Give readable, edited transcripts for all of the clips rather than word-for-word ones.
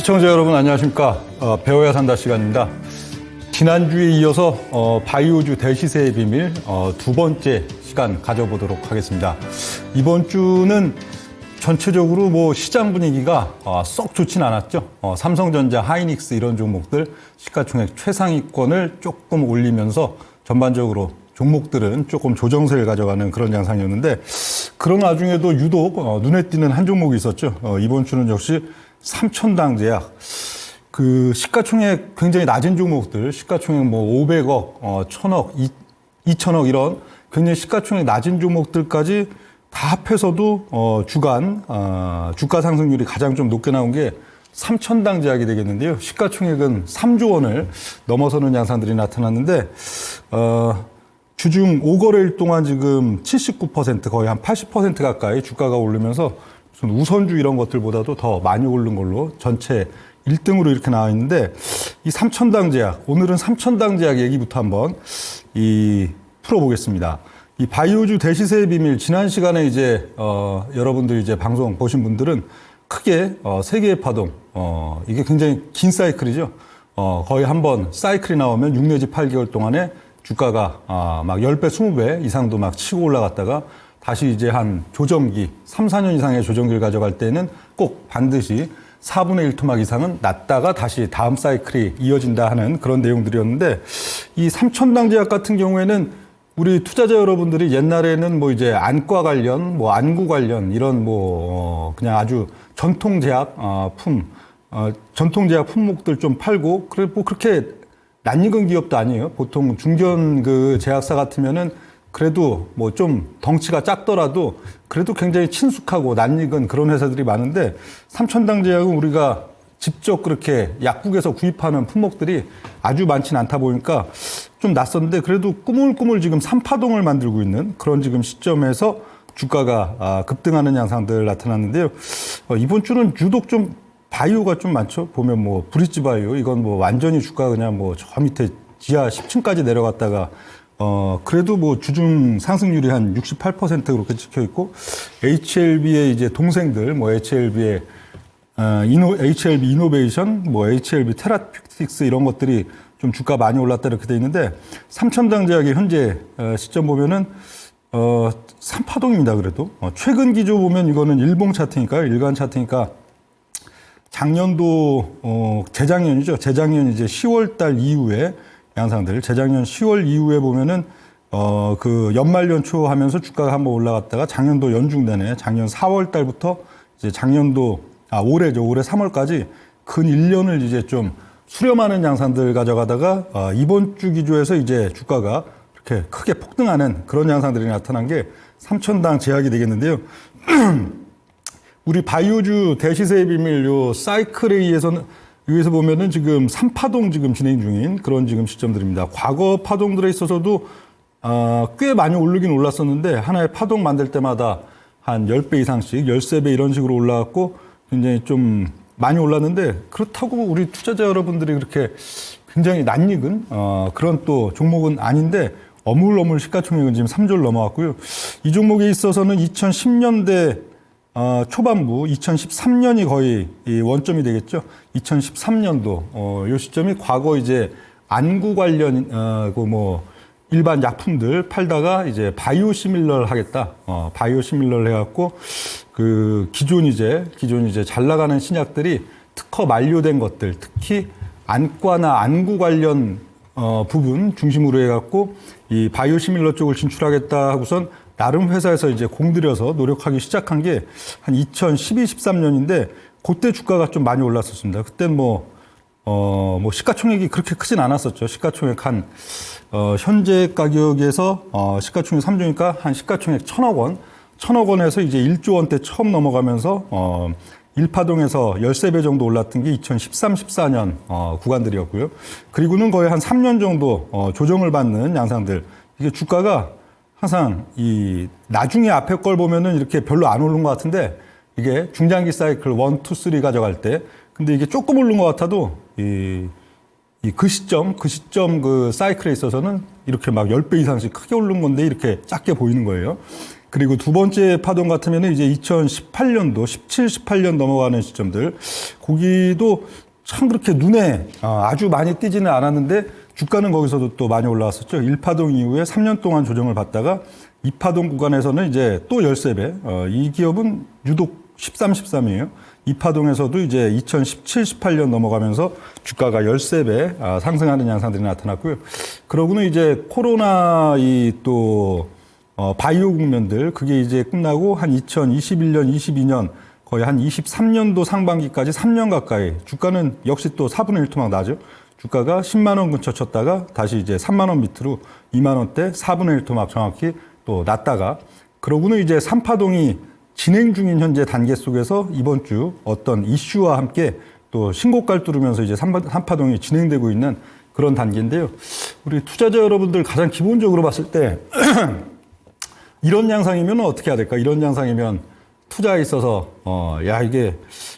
시청자 여러분 안녕하십니까. 배워야 산다 시간입니다. 지난주에 이어서 바이오주 대시세의 비밀 두 번째 시간 가져보도록 하겠습니다. 이번 주는 전체적으로 뭐 시장 분위기가 썩 좋진 않았죠. 삼성전자, 하이닉스 이런 종목들 시가총액 최상위권을 조금 올리면서 전반적으로 종목들은 조금 조정세를 가져가는 그런 양상이었는데, 그런 와중에도 유독 눈에 띄는 한 종목이 있었죠. 이번 주는 역시 삼천당제약. 그 시가총액 굉장히 낮은 종목들, 시가총액 뭐 500억, 1000억, 2000억 이런 굉장히 시가총액 낮은 종목들까지 다 합해서도 주가 상승률이 가장 좀 높게 나온 게 삼천당제약이 되겠는데요. 시가총액은 3조 원을 넘어서는 양상들이 나타났는데, 주중 5거래일 동안 지금 79% 거의 한 80% 가까이 주가가 오르면서 무슨 우선주 이런 것들보다도 더 많이 오른 걸로 전체 1등으로 이렇게 나와 있는데, 이 삼천당제약, 오늘은 삼천당제약 얘기부터 한번 풀어보겠습니다. 이 바이오주 대시세의 비밀, 지난 시간에 이제 여러분들 이제 방송 보신 분들은 크게 세 개의 파동, 이게 굉장히 긴 사이클이죠. 거의 한번 사이클이 나오면 6 내지 8개월 동안에 주가가 막 10배, 20배 이상도 막 치고 올라갔다가 다시 이제 한 조정기, 3, 4년 이상의 조정기를 가져갈 때는 꼭 반드시 4분의 1 토막 이상은 났다가 다시 다음 사이클이 이어진다 하는 그런 내용들이었는데, 이 삼천당제약 같은 경우에는 우리 투자자 여러분들이 옛날에는 뭐 이제 안과 관련, 뭐 안구 관련 이런 그냥 아주 전통제약 전통제약 품목들 좀 팔고, 그래 뭐 그렇게 낯익은 기업도 아니에요. 보통 중견 그 제약사 같으면은 그래도 뭐 좀 덩치가 작더라도 그래도 굉장히 친숙하고 낯익은 그런 회사들이 많은데, 삼천당제약은 우리가 직접 그렇게 약국에서 구입하는 품목들이 아주 많진 않다 보니까 좀 낯선데, 그래도 꾸물꾸물 지금 3파동을 만들고 있는 그런 지금 시점에서 주가가 급등하는 양상들 나타났는데요. 이번 주는 유독 좀 바이오가 좀 많죠. 보면 뭐 브릿지 바이오, 이건 뭐 완전히 주가 그냥 뭐 저 밑에 지하 10층까지 내려갔다가 그래도 뭐 주중 상승률이 한 68% 그렇게 찍혀 있고, HLB의 이제 동생들, 뭐 HLB의 HLB 이노베이션, 뭐 HLB 테라피틱스 이런 것들이 좀 주가 많이 올랐다 이렇게 돼 있는데, 삼천당제약의 현재 시점 보면은 3파동입니다. 그래도 최근 기조 보면 이거는 일봉 차트니까요. 일간 차트니까 작년도 재작년이죠. 재작년 이제 10월 달 이후에 양상들, 재작년 10월 이후에 보면은 그 연말 연초 하면서 주가가 한번 올라갔다가 작년도 연중 내내 작년 4월 달부터 이제 작년도 올해죠. 올해 3월까지 근 1년을 이제 좀 수렴하는 양상들 가져가다가 이번 주 기조에서 이제 주가가 이렇게 크게 폭등하는 그런 양상들이 나타난 게 삼천당제약이 되겠는데요. 우리 바이오주 대시세의 비밀 요 사이클에 의해서 보면은 지금 3파동 지금 진행 중인 그런 지금 시점들입니다. 과거 파동들에 있어서도 꽤 많이 오르긴 올랐었는데, 하나의 파동 만들 때마다 한 10배 이상씩, 13배 이런 식으로 올라갔고 굉장히 좀 많이 올랐는데, 그렇다고 우리 투자자 여러분들이 그렇게 굉장히 낯익은 그런 또 종목은 아닌데, 어물어물 시가총액은 지금 3조를 넘어갔고요. 이 종목에 있어서는 2010년대 초반부 2013년이 거의 이 원점이 되겠죠. 2013년도 요 시점이 과거 이제 안구 관련 뭐 일반 약품들 팔다가 이제 바이오시밀러를 하겠다. 바이오시밀러를 해갖고 그 기존 이제 잘 나가는 신약들이 특허 만료된 것들, 특히 안과나 안구 관련 부분 중심으로 해갖고 이 바이오시밀러 쪽을 진출하겠다 하고선 나름 회사에서 이제 공들여서 노력하기 시작한 게 한 2012, 13년인데, 그때 주가가 좀 많이 올랐었습니다. 그때는 뭐 시가총액이 그렇게 크진 않았었죠. 시가총액 한, 현재 가격에서, 시가총액 3조니까 한 시가총액 1000억 원, 1000억 원에서 이제 1조 원대 처음 넘어가면서, 1파동에서 13배 정도 올랐던 게 2013, 14년, 구간들이었고요. 그리고는 거의 한 3년 정도, 조정을 받는 양상들. 이게 주가가 항상 이 나중에 앞에 걸 보면은 이렇게 별로 안 오른 것 같은데, 이게 중장기 사이클 1, 2, 3 가져갈 때, 근데 이게 조금 오른 것 같아도 그 시점 그 사이클에 있어서는 이렇게 막 10배 이상씩 크게 오른 건데 이렇게 작게 보이는 거예요. 그리고 두 번째 파동 같으면은 이제 2018년도, 17, 18년 넘어가는 시점들, 거기도 참 그렇게 눈에 아주 많이 띄지는 않았는데 주가는 거기서도 또 많이 올라왔었죠. 1파동 이후에 3년 동안 조정을 받다가 2파동 구간에서는 이제 또 13배. 이 기업은 유독 13, 13이에요. 2파동에서도 이제 2017, 18년 넘어가면서 주가가 13배 상승하는 양상들이 나타났고요. 그러고는 이제 코로나 또 바이오 국면들 그게 이제 끝나고 한 2021년, 22년 거의 한 23년도 상반기까지 3년 가까이 주가는 역시 또 4분의 1 토막 나죠. 주가가 10만 원 근처 쳤다가 다시 이제 3만 원 밑으로 2만 원대 4분의 1 토막 정확히 또 났다가 그러고는 이제 3파동이 진행 중인 현재 단계 속에서 이번 주 어떤 이슈와 함께 또 신고가를 뚫으면서 이제 3파동이 진행되고 있는 그런 단계인데요. 우리 투자자 여러분들 가장 기본적으로 봤을 때 이런 양상이면 어떻게 해야 될까? 이런 양상이면 투자에 있어서 야 이게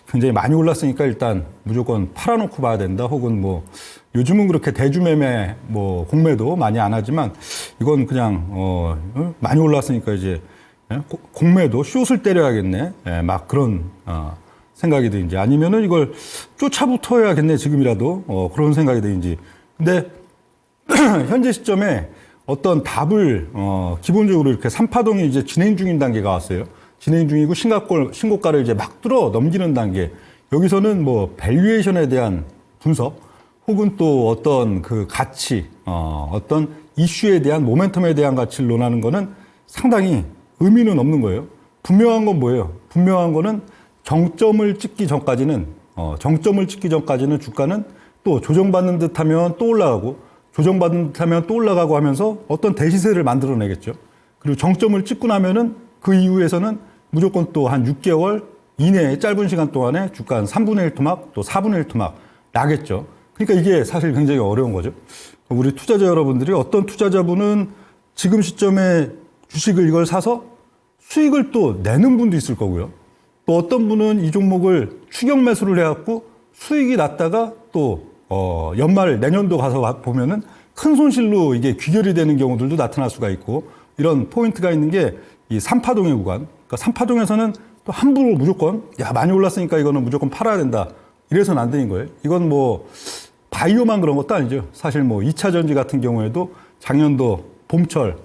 굉장히 많이 올랐으니까 일단 무조건 팔아놓고 봐야 된다. 혹은 뭐 요즘은 그렇게 대주매매 뭐 공매도 많이 안 하지만 이건 그냥 많이 올랐으니까 이제 공매도 숏을 때려야겠네. 막 그런 생각이 드는지 아니면은 이걸 쫓아붙어야겠네 지금이라도 그런 생각이 드는지. 근데 현재 시점에 어떤 답을 기본적으로 이렇게 3파동이 이제 진행 중인 단계가 왔어요. 진행 중이고 신고가를 이제 막 뚫어 넘기는 단계. 여기서는 뭐 밸류에이션에 대한 분석 혹은 또 어떤 그 가치, 어떤 이슈에 대한 모멘텀에 대한 가치를 논하는 거는 상당히 의미는 없는 거예요. 분명한 건 뭐예요? 분명한 거는 정점을 찍기 전까지는 주가는 또 조정받는 듯 하면 또 올라가고 조정받는 듯 하면 또 올라가고 하면서 어떤 대시세를 만들어내겠죠. 그리고 정점을 찍고 나면은 그 이후에서는 무조건 또 한 6개월 이내에 짧은 시간 동안에 주가 한 3분의 1 토막 또 4분의 1 토막 나겠죠. 그러니까 이게 사실 굉장히 어려운 거죠. 우리 투자자 여러분들이 어떤 투자자분은 지금 시점에 주식을 이걸 사서 수익을 또 내는 분도 있을 거고요. 또 어떤 분은 이 종목을 추격 매수를 해갖고 수익이 났다가 또 연말 내년도 가서 보면은 큰 손실로 이게 귀결이 되는 경우들도 나타날 수가 있고 이런 포인트가 있는 게 이 3파동의 구간. 그러니까 3파동에서는 또 함부로 무조건 야 많이 올랐으니까 이거는 무조건 팔아야 된다. 이래서는 안 되는 거예요. 이건 뭐 바이오만 그런 것도 아니죠. 사실 뭐 2차 전지 같은 경우에도 작년도 봄철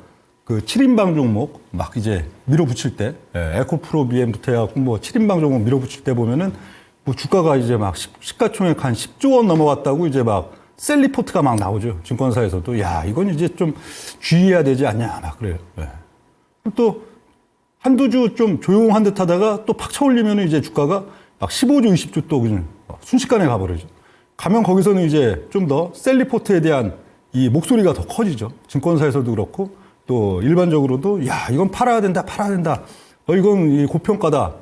그 7인방 종목 막 이제 밀어붙일 때 에코프로 BM부터 해갖고 뭐 7인방 종목 밀어붙일 때 보면은 뭐 주가가 이제 막 시가총액 한 10조 원 넘어갔다고 이제 막 셀리포트가 막 나오죠. 증권사에서도 야 이건 이제 좀 주의해야 되지 않냐 막 그래요. 또 한두 주 좀 조용한 듯 하다가 또 팍 쳐올리면 이제 주가가 막 15조, 20조 또 그냥 순식간에 가버리죠. 가면 거기서는 이제 좀 더 셀리포트에 대한 이 목소리가 더 커지죠. 증권사에서도 그렇고 또 일반적으로도 야, 이건 팔아야 된다, 팔아야 된다. 이건 이 고평가다.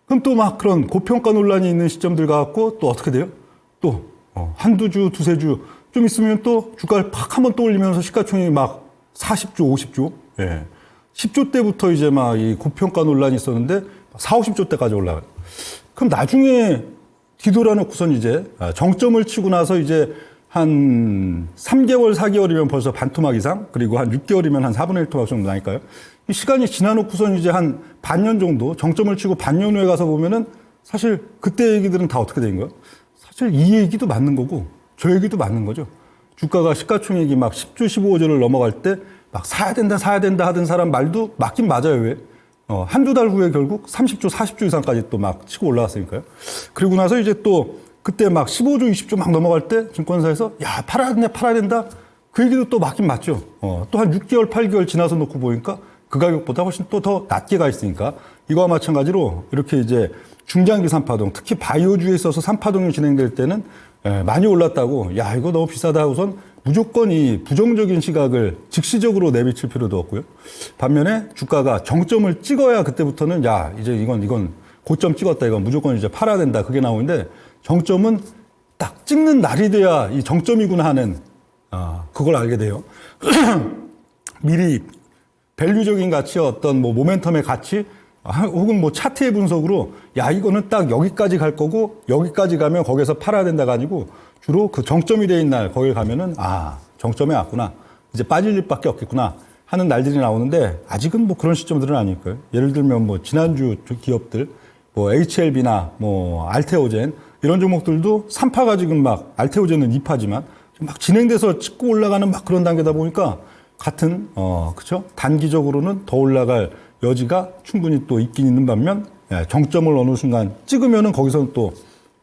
그럼 또 막 그런 고평가 논란이 있는 시점들 가갖고 또 어떻게 돼요? 또 한두 주, 두세 주 좀 있으면 또 주가를 팍 한번 또 올리면서 시가총액이 막 40조, 50조. 10조 때부터 이제 막 이 고평가 논란이 있었는데 4, 50조 때까지 올라가요. 그럼 나중에 뒤돌아놓고선 이제 정점을 치고 나서 이제 한 3개월, 4개월이면 벌써 반토막 이상, 그리고 한 6개월이면 한 4분의 1 토막 정도 나니까요. 이 시간이 지나놓고선 이제 한 반년 정도, 정점을 치고 반년 후에 가서 보면은 사실 그때 얘기들은 다 어떻게 된 거예요? 사실 이 얘기도 맞는 거고, 저 얘기도 맞는 거죠. 주가가 시가총액이 막 10조, 15조를 넘어갈 때 막 사야 된다 하던 사람 말도 맞긴 맞아요. 왜? 한두 달 후에 결국 30조, 40조 이상까지 또 막 치고 올라갔으니까요. 그리고 나서 이제 또 그때 막 15조, 20조 막 넘어갈 때 증권사에서 야, 팔아야 된다. 그 얘기도 또 맞긴 맞죠. 또 한 6개월, 8개월 지나서 놓고 보니까 그 가격보다 훨씬 또 더 낮게 가 있으니까 이거와 마찬가지로 이렇게 이제 중장기 3파동, 특히 바이오주에 있어서 3파동이 진행될 때는 많이 올랐다고 야, 이거 너무 비싸다 하고선 무조건 이 부정적인 시각을 즉시적으로 내비칠 필요도 없고요. 반면에 주가가 정점을 찍어야 그때부터는 야, 이제 이건 고점 찍었다. 이건 무조건 이제 팔아야 된다. 그게 나오는데 정점은 딱 찍는 날이 돼야 이 정점이구나 하는 그걸 알게 돼요. 미리 밸류적인 가치, 어떤 뭐 모멘텀의 가치, 혹은 뭐 차트의 분석으로 야, 이거는 딱 여기까지 갈 거고 여기까지 가면 거기서 팔아야 된다가 아니고 주로 그 정점이 돼 있는 날 거기 가면은 정점에 왔구나. 이제 빠질 일밖에 없겠구나. 하는 날들이 나오는데 아직은 뭐 그런 시점들은 아닐 거예요. 예를 들면 뭐 지난주 기업들 뭐 HLB나 뭐 알테오젠 이런 종목들도 3파가 지금 막 알테오젠은 2파지만 막 진행돼서 찍고 올라가는 막 그런 단계다 보니까 같은 그렇죠? 단기적으로는 더 올라갈 여지가 충분히 또 있긴 있는 반면 정점을 어느 순간 찍으면은 거기서는 또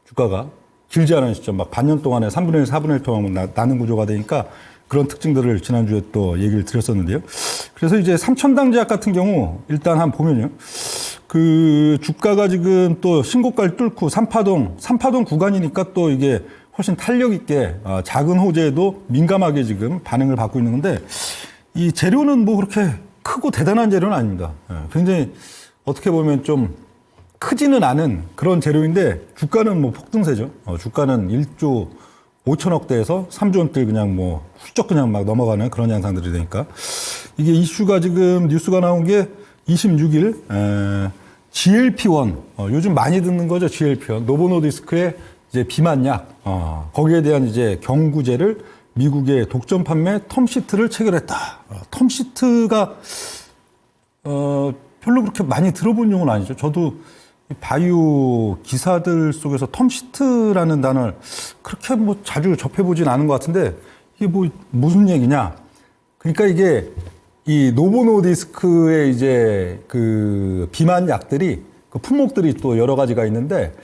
주가가 길지 않은 시점 막 반년 동안에 3분의 1, 4분의 1 동안 나는 구조가 되니까 그런 특징들을 지난주에 또 얘기를 드렸었는데요. 그래서 이제 삼천당 제약 같은 경우 일단 한번 보면요. 그 주가가 지금 또 신고가를 뚫고 삼파동 구간이니까 또 이게 훨씬 탄력 있게 작은 호재에도 민감하게 지금 반응을 받고 있는 건데 이 재료는 뭐 그렇게 크고 대단한 재료는 아닙니다. 굉장히 어떻게 보면 좀 크지는 않은 그런 재료인데 주가는 뭐 폭등세죠. 주가는 1조 5천억대에서 3조 원대 그냥 뭐 훌쩍 그냥 막 넘어가는 그런 양상들이 되니까 이게 이슈가 지금 뉴스가 나온 게 26일 GLP-1 요즘 많이 듣는 거죠. GLP-1 노보노디스크의 이제 비만약 거기에 대한 이제 경구제를 미국의 독점 판매 텀시트를 체결했다. 텀시트가 별로 그렇게 많이 들어본 용어는 아니죠. 저도 바이오 기사들 속에서 텀시트라는 단어를 그렇게 뭐 자주 접해보진 않은 것 같은데 이게 뭐 무슨 얘기냐? 그러니까 이게 이 노보노디스크의 이제 그 비만 약들이 그 품목들이 또 여러 가지가 있는데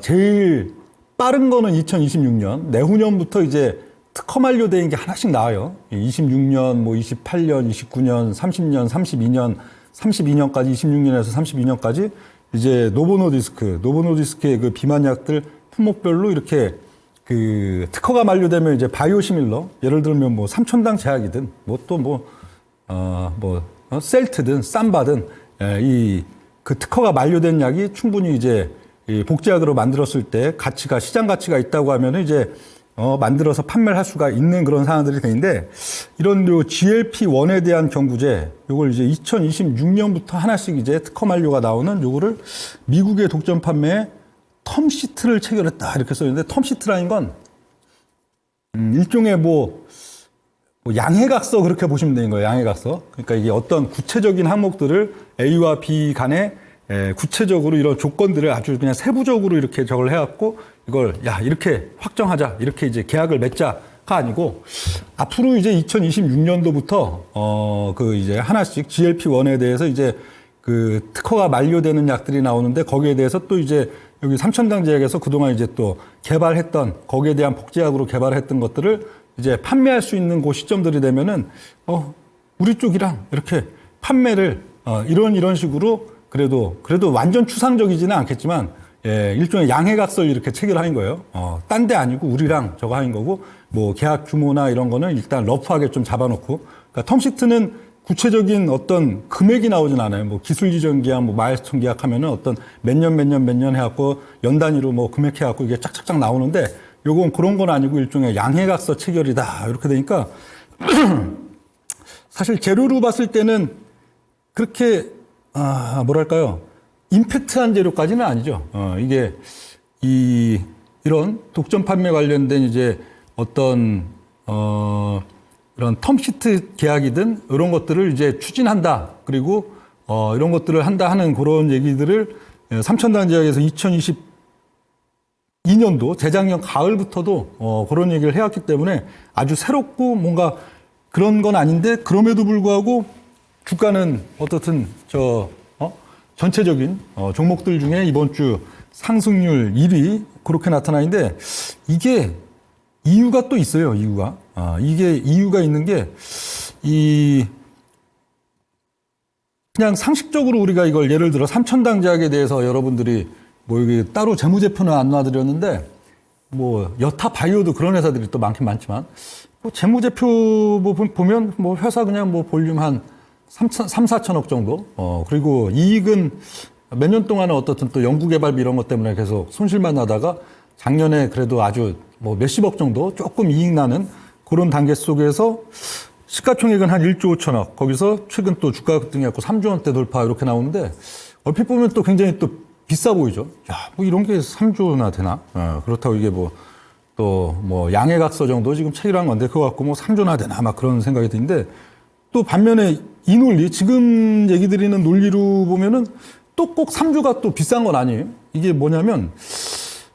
제일 빠른 거는 2026년 내후년부터 이제 특허 만료된 게 하나씩 나와요. 26년, 뭐 28년, 29년, 30년, 32년까지 26년에서 32년까지 이제 노보노디스크의 그 비만약들 품목별로 이렇게 그 특허가 만료되면 이제 바이오시밀러 예를 들면 뭐 삼천당 제약이든 뭐 또 셀트든 삼바든 이 그 특허가 만료된 약이 충분히 이제 이 복제약으로 만들었을 때 가치가 시장 가치가 있다고 하면은 이제 만들어서 판매를 할 수가 있는 그런 상황들이 되는데 이런 요 GLP-1에 대한 경구제 요걸 이제 2026년부터 하나씩 이제 특허 만료가 나오는 요거를 미국의 독점 판매에 텀시트를 체결했다 이렇게 써 있는데 텀시트라는 건 일종의 뭐 양해각서 그렇게 보시면 되는 거예요. 양해각서. 그러니까 이게 어떤 구체적인 항목들을 A와 B 간에 구체적으로 이런 조건들을 아주 그냥 세부적으로 이렇게 저걸 해갖고 이걸 야 이렇게 확정하자 이렇게 이제 계약을 맺자가 아니고 앞으로 이제 2026년도부터 그 이제 하나씩 GLP-1에 대해서 이제 그 특허가 만료되는 약들이 나오는데 거기에 대해서 또 이제 여기 삼천당 제약에서 그동안 이제 또 개발했던 거기에 대한 복제약으로 개발했던 것들을 이제 판매할 수 있는 그 시점들이 되면은 우리 쪽이랑 이렇게 판매를 이런 식으로 그래도 완전 추상적이지는 않겠지만 일종의 양해각서를 이렇게 체결하는 거예요. 딴 데 아니고 우리랑 저거 하는 거고 뭐 계약 규모나 이런 거는 일단 러프하게 좀 잡아놓고 그러니까 텀시트는 구체적인 어떤 금액이 나오진 않아요. 뭐 기술 지정 계약, 뭐 마일스톤 계약하면은 어떤 몇 년 해갖고 연 단위로 뭐 금액 해갖고 이게 짝짝짝 나오는데 요건 그런 건 아니고 일종의 양해각서 체결이다. 이렇게 되니까 사실 재료로 봤을 때는 그렇게 뭐랄까요. 임팩트한 재료까지는 아니죠. 이게 이런 독점 판매 관련된 이제 어떤 이런 텀시트 계약이든 이런 것들을 이제 추진한다. 그리고 이런 것들을 한다 하는 그런 얘기들을 삼천당 제약에서 2022년도 재작년 가을부터도 그런 얘기를 해왔기 때문에 아주 새롭고 뭔가 그런 건 아닌데 그럼에도 불구하고 주가는 어떻든 전체적인 종목들 중에 이번 주 상승률 1위 그렇게 나타나는데 이게 이유가 또 있어요. 이게 이유가 있는 게 그냥 상식적으로 우리가 이걸 예를 들어 삼천당 제약에 대해서 여러분들이 뭐 여기 따로 재무제표는 안 놔드렸는데 뭐 여타 바이오도 그런 회사들이 또 많긴 많지만 뭐 재무제표 보면 뭐 회사 그냥 뭐 볼륨 한 4천억 정도. 그리고 이익은 몇 년 동안은 어떻든 또 연구개발비 이런 것 때문에 계속 손실만 나다가 작년에 그래도 아주 뭐 몇십억 정도 조금 이익 나는 그런 단계 속에서 시가총액은 한 1조 5천억. 거기서 최근 또 주가 급등해갖고 3조 원대 돌파 이렇게 나오는데 얼핏 보면 또 굉장히 또 비싸 보이죠. 야, 뭐 이런 게 3조나 되나? 그렇다고 이게 뭐 또 뭐 양해각서 정도 지금 체결한 건데 그거 갖고 뭐 3조나 되나 막 그런 생각이 드는데 또 반면에 이 논리, 지금 얘기 드리는 논리로 보면은 또 꼭 3주가 또 비싼 건 아니에요. 이게 뭐냐면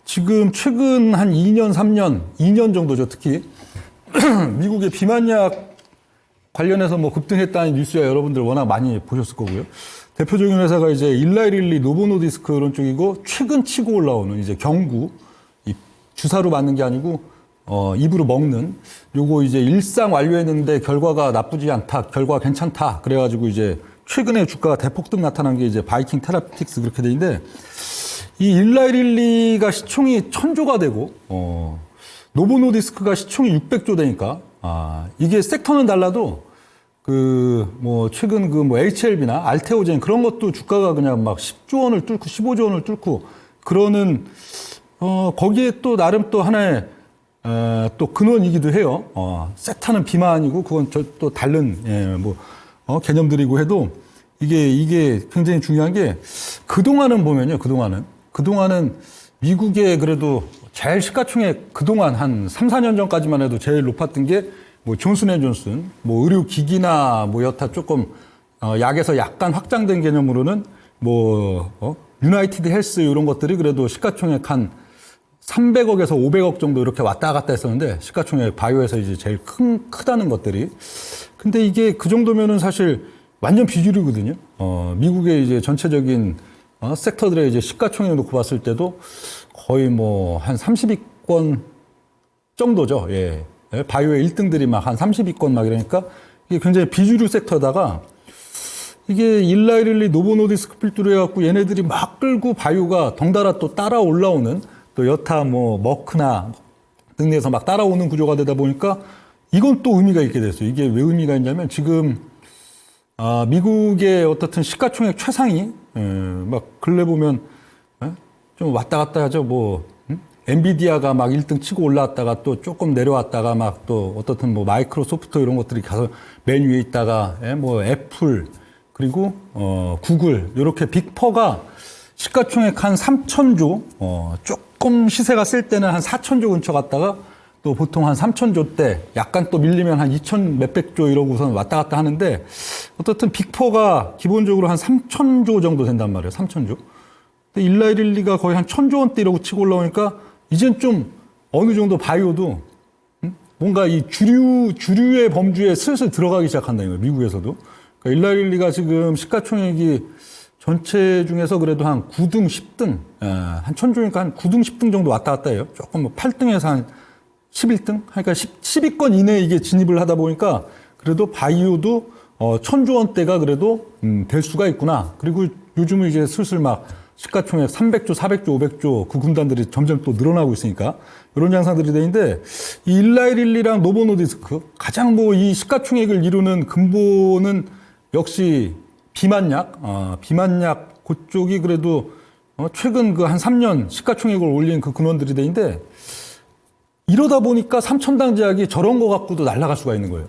지금 최근 한 2년, 3년, 2년 정도죠, 특히. 미국의 비만약 관련해서 뭐 급등했다는 뉴스야 여러분들 워낙 많이 보셨을 거고요. 대표적인 회사가 이제 일라이릴리, 노보노디스크 이런 쪽이고, 최근 치고 올라오는 이제 경구, 이 주사로 맞는 게 아니고, 입으로 먹는, 요거 이제 일상 완료했는데 결과가 나쁘지 않다, 결과가 괜찮다. 그래가지고 이제 최근에 주가가 대폭등 나타난 게 이제 바이킹 테라피틱스 그렇게 돼 있는데, 이 일라이릴리가 시총이 1000조가 되고, 노보노디스크가 시총이 600조 되니까, 이게 섹터는 달라도 최근 HLB나 알테오젠 그런 것도 주가가 그냥 막 10조 원을 뚫고 15조 원을 뚫고 그러는, 거기에 또 나름 또 하나의, 또 근원이기도 해요. 섹터는 비만이고 그건 또 다른, 개념들이고 해도 이게 굉장히 중요한 게 그동안은 보면요, 그동안은 미국의 그래도 제일 시가총액 그동안 한 3, 4년 전까지만 해도 제일 높았던 게 존슨앤존슨, 의료기기나 여타 조금, 약에서 약간 확장된 개념으로는 유나이티드 헬스 이런 것들이 그래도 시가총액 한 300억에서 500억 정도 이렇게 왔다 갔다 했었는데, 시가총액 바이오에서 이제 제일 크다는 것들이. 근데 이게 그 정도면은 사실 완전 비주류거든요. 미국의 이제 전체적인, 섹터들의 이제 시가총액 놓고 봤을 때도 거의 한 30위권 정도죠. 예. 바이오의 1등들이 막 한 30위권 막 이러니까 이게 굉장히 비주류 섹터다가 이게 일라이릴리, 노보노디스크 필두로 해갖고 얘네들이 막 끌고 바이오가 덩달아 또 따라 올라오는, 또 여타 머크나 등에서 막 따라오는 구조가 되다 보니까 이건 또 의미가 있게 됐어요. 이게 왜 의미가 있냐면 지금 미국의 어떻든 시가총액 최상위, 막 근래 보면 좀 왔다 갔다 하죠. 엔비디아가 막 1등 치고 올라왔다가 또 조금 내려왔다가 막 또 어떻든 마이크로소프트 이런 것들이 가서 맨 위에 있다가 애플 그리고 구글 이렇게 빅4가 시가총액 한 3,000조, 조금 시세가 셀 때는 한 4,000조 근처 갔다가 또 보통 한 3,000조 대 약간 또 밀리면 한 2,000 몇백 조 이러고선 왔다 갔다 하는데, 어떻든 빅4가 기본적으로 한 3,000조 정도 된단 말이에요. 3,000조. 근데 일라이릴리가 거의 한 1,000조 원대 이러고 치고 올라오니까 이젠 좀 어느 정도 바이오도 뭔가 이 주류의 범주에 슬슬 들어가기 시작한다는 거예요. 미국에서도. 그러니까 일라이릴리가 지금 시가총액이 전체 중에서 그래도 한 9등, 10등, 한 1,000조니까 한 9등, 10등 정도 왔다 갔다 해요. 조금 8등에서 한 11등? 그러니까 10위권 이내에 이게 진입을 하다 보니까 그래도 바이오도 1,000조 원대가 그래도 될 수가 있구나. 그리고 요즘은 이제 슬슬 막 시가총액 300조, 400조, 500조 그 군단들이 점점 또 늘어나고 있으니까 이런 양상들이 되는데, 이 일라이릴리랑 노보노디스크 가장 이 시가총액을 이루는 근본은 역시 비만약 그쪽이 그래도 최근 그 한 3년 시가총액을 올린 그 근원들이 되는데, 이러다 보니까 삼천당 제약이 저런 거 갖고도 날아갈 수가 있는 거예요.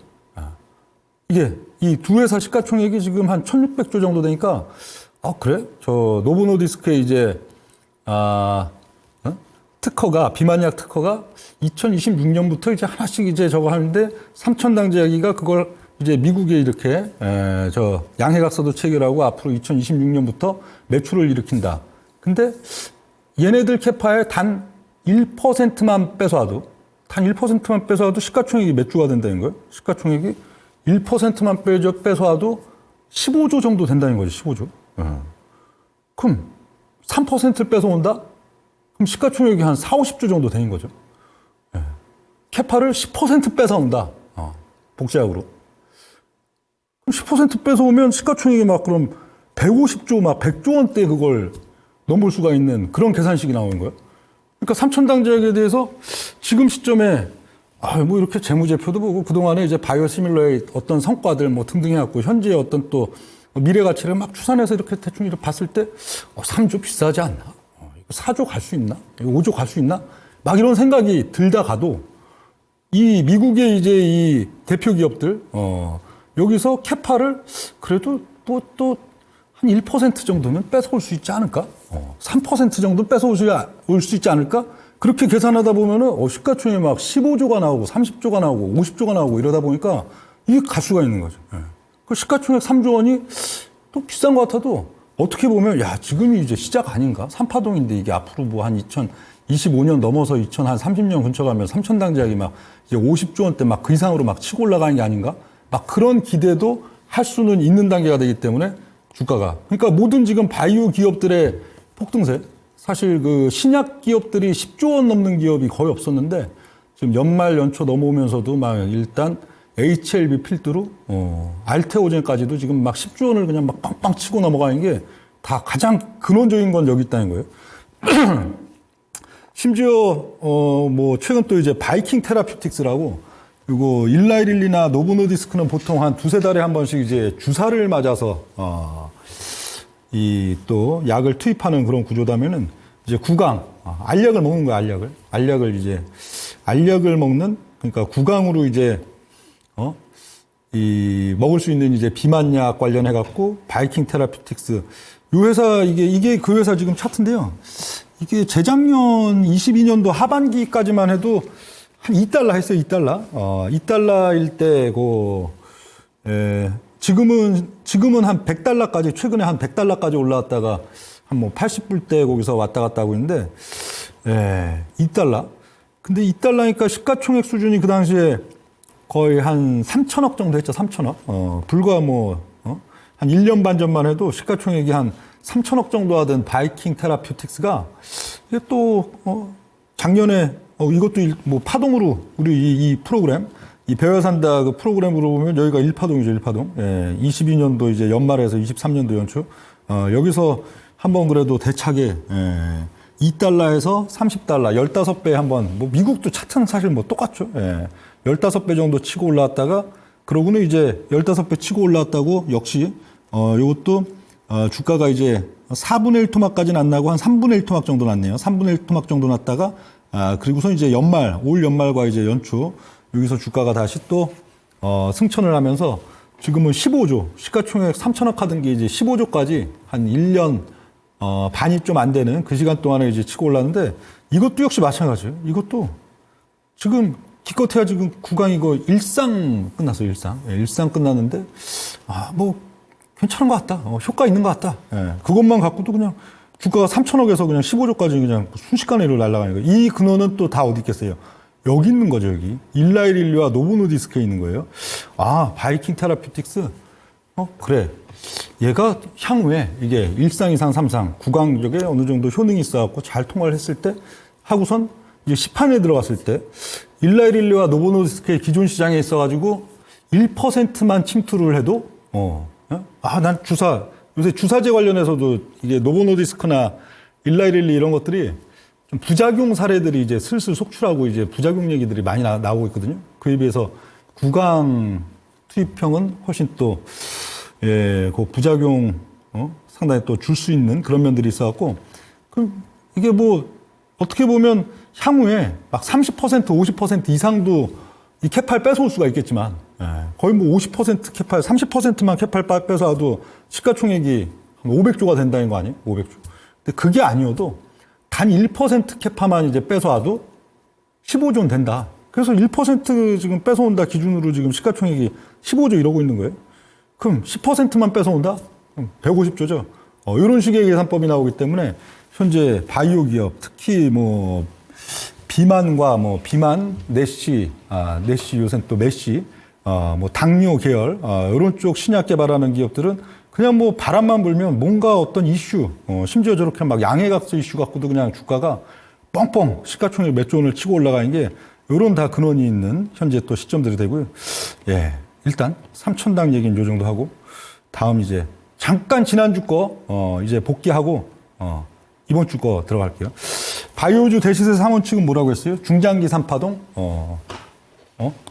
이게 이 두 회사 시가총액이 지금 한 1,600조 정도 되니까, 그래? 저 노보노디스크의 이제 특허가, 비만약 특허가 2026년부터 이제 하나씩 이제 저거 하는데, 삼천당 제약이가 그걸 이제 미국에 이렇게 양해각서도 체결하고 앞으로 2026년부터 매출을 일으킨다. 근데 얘네들 캐파에 단 1%만 뺏어와도 시가총액이 몇 조가 된다는 거예요. 시가총액이 1%만 뺏어와도 15조 정도 된다는 거죠. 15조. 그럼 3%를 뺏어온다? 그럼 시가총액이 한 4, 50조 정도 되는 거죠. 캐파를 10% 뺏어온다. 복제약으로. 그럼 10% 뺏어오면 시가총액이 막 그럼 150조, 막 100조 원대 그걸 넘볼 수가 있는 그런 계산식이 나오는 거예요. 그러니까 삼천당 제약에 대해서 지금 시점에 이렇게 재무제표도 보고 그동안에 이제 바이오시밀러의 어떤 성과들 등등 해갖고 현재의 어떤 또 미래 가치를 막 추산해서 이렇게 대충 이렇게 봤을 때 3조 비싸지 않나? 4조 갈 수 있나? 5조 갈 수 있나? 막 이런 생각이 들다가도 이 미국의 이제 이 대표 기업들 여기서 캐파를 그래도 또 한 1% 정도는 뺏어올 수 있지 않을까? 3% 정도 뺏어올 수 있지 않을까? 그렇게 계산하다 보면은 시가총액이 막 15조가 나오고 30조가 나오고 50조가 나오고 이러다 보니까 이게 갈 수가 있는 거죠. 그 시가총액 3조 원이 또 비싼 것 같아도 어떻게 보면 야 지금이 이제 시작 아닌가? 3파동인데 이게 앞으로 뭐 한 2025년 넘어서 2030년 근처 가면 삼천당제약이 막 이제 50조 원대 막 그 이상으로 막 치고 올라가는 게 아닌가? 막 그런 기대도 할 수는 있는 단계가 되기 때문에 주가가. 그러니까 모든 지금 바이오 기업들의 폭등세. 사실 그 신약 기업들이 10조 원 넘는 기업이 거의 없었는데 지금 연말 연초 넘어오면서도 막 일단 HLB 필두로 알테오젠까지도 지금 막 10조 원을 그냥 막 빵빵 치고 넘어가는 게 다 가장 근원적인 건 여기 있다는 거예요. 심지어 뭐 최근 또 이제 바이킹 테라퓨틱스라고 이거 일라이릴리나 노보노디스크는 보통 한 두세 달에 한 번씩 이제 주사를 맞아서 이 또 약을 투입하는 그런 구조다면은 이제 구강 알약을 먹는 거야. 알약을 먹는 그러니까 구강으로 이제 이 먹을 수 있는 이제 비만약 관련해 갖고 바이킹 테라퓨틱스 이 회사 이게 그 회사 지금 차트인데요. 이게 재작년 22년도 하반기까지만 해도 한 2달러 했어요. 2달러. 2달러일 때 지금은 한 100달러까지 최근에 한 100달러까지 올라왔다가 한 뭐 80불대 거기서 왔다 갔다 하고 있는데 2달러. 근데 2달러니까 시가총액 수준이 그 당시에 거의 한 3천억 정도 했죠. 3천억. 불과 한 1년 반 전만 해도 시가총액이 한 3천억 정도 하던 바이킹 테라퓨틱스가 이게 또 작년에 이것도 뭐 파동으로 우리 이 프로그램 이 배워 산다 그 프로그램으로 보면 여기가 1파동이죠. 1파동. 22년도 이제 연말에서 23년도 연초. 여기서 한번 그래도 대차게 2달러에서 30달러 15배 한번 뭐 미국도 차트는 사실 뭐 똑같죠. 15배 정도 치고 올라왔다가 그러고는 이제 15배 치고 올라왔다고 역시 이것도 주가가 이제 4분의 1 토막까지는 안 나고 한 3분의 1 토막 정도 났네요. 3분의 1 토막 정도 났다가 그리고서 이제 올 연말과 이제 연초 여기서 주가가 다시 또 승천을 하면서 지금은 15조 시가총액 3천억 하던 게 이제 15조까지 한 1년 반이 좀 안 되는 그 시간 동안에 이제 치고 올랐는데 이것도 역시 마찬가지예요. 이것도 지금 기껏해야 지금 구강 이거 일상 끝났어요. 일상 끝났는데 뭐 괜찮은 것 같다. 효과 있는 것 같다. 그것만 갖고도 그냥 주가가 3천억에서 그냥 15조까지 그냥 순식간에 날아가는 거예요. 이 근원은 또 다 어디 있겠어요? 여기 있는 거죠, 여기. 일라이릴리와 노보노디스크에 있는 거예요. 바이킹 테라퓨틱스. 그래. 얘가 향후에 이게 1상, 2상, 3상 구강적에 어느 정도 효능이 있어갖고 잘 통과를 했을 때 하고선 이제 시판에 들어갔을 때 일라이릴리와 노보노디스크의 기존 시장에 있어가지고 1%만 침투를 해도 난 요새 주사제 관련해서도 이게 노보노디스크나 일라이릴리 이런 것들이 좀 부작용 사례들이 이제 슬슬 속출하고 이제 부작용 얘기들이 많이 나오고 있거든요. 그에 비해서 구강 투입형은 훨씬 또 그 부작용 상당히 또 줄 수 있는 그런 면들이 있어갖고 그럼 이게 뭐 어떻게 보면 향후에 막 30% 50% 이상도 이 캐팔 뺏어올 수가 있겠지만 거의 뭐 50% 캐팔 30%만 캐팔 뺏어와도 시가총액이 한 500조가 된다는 거 아니에요? 500조. 근데 그게 아니어도 단 1% 캐파만 이제 뺏어와도 15조는 된다. 그래서 1% 지금 뺏어온다 기준으로 지금 시가총액이 15조 이러고 있는 거예요. 그럼 10%만 뺏어온다? 그럼 150조죠. 이런 식의 계산법이 나오기 때문에 현재 바이오 기업, 특히 뭐 비만과 비만, 내시 요새 또 메시, 뭐 당뇨 계열, 이런 쪽 신약 개발하는 기업들은 그냥 뭐 바람만 불면 뭔가 어떤 이슈, 심지어 저렇게 막 양해각서 이슈 갖고도 그냥 주가가 뻥뻥 시가총액 몇 조 원을 치고 올라가는 게 이런 다 근원이 있는 현재 또 시점들이 되고요. 일단 3천당 얘기는 요 정도 하고 다음 이제 잠깐 지난주 거 이제 복귀하고 이번 주 거 들어갈게요. 바이오주 대시세 상원칙은 뭐라고 했어요? 중장기 3파동?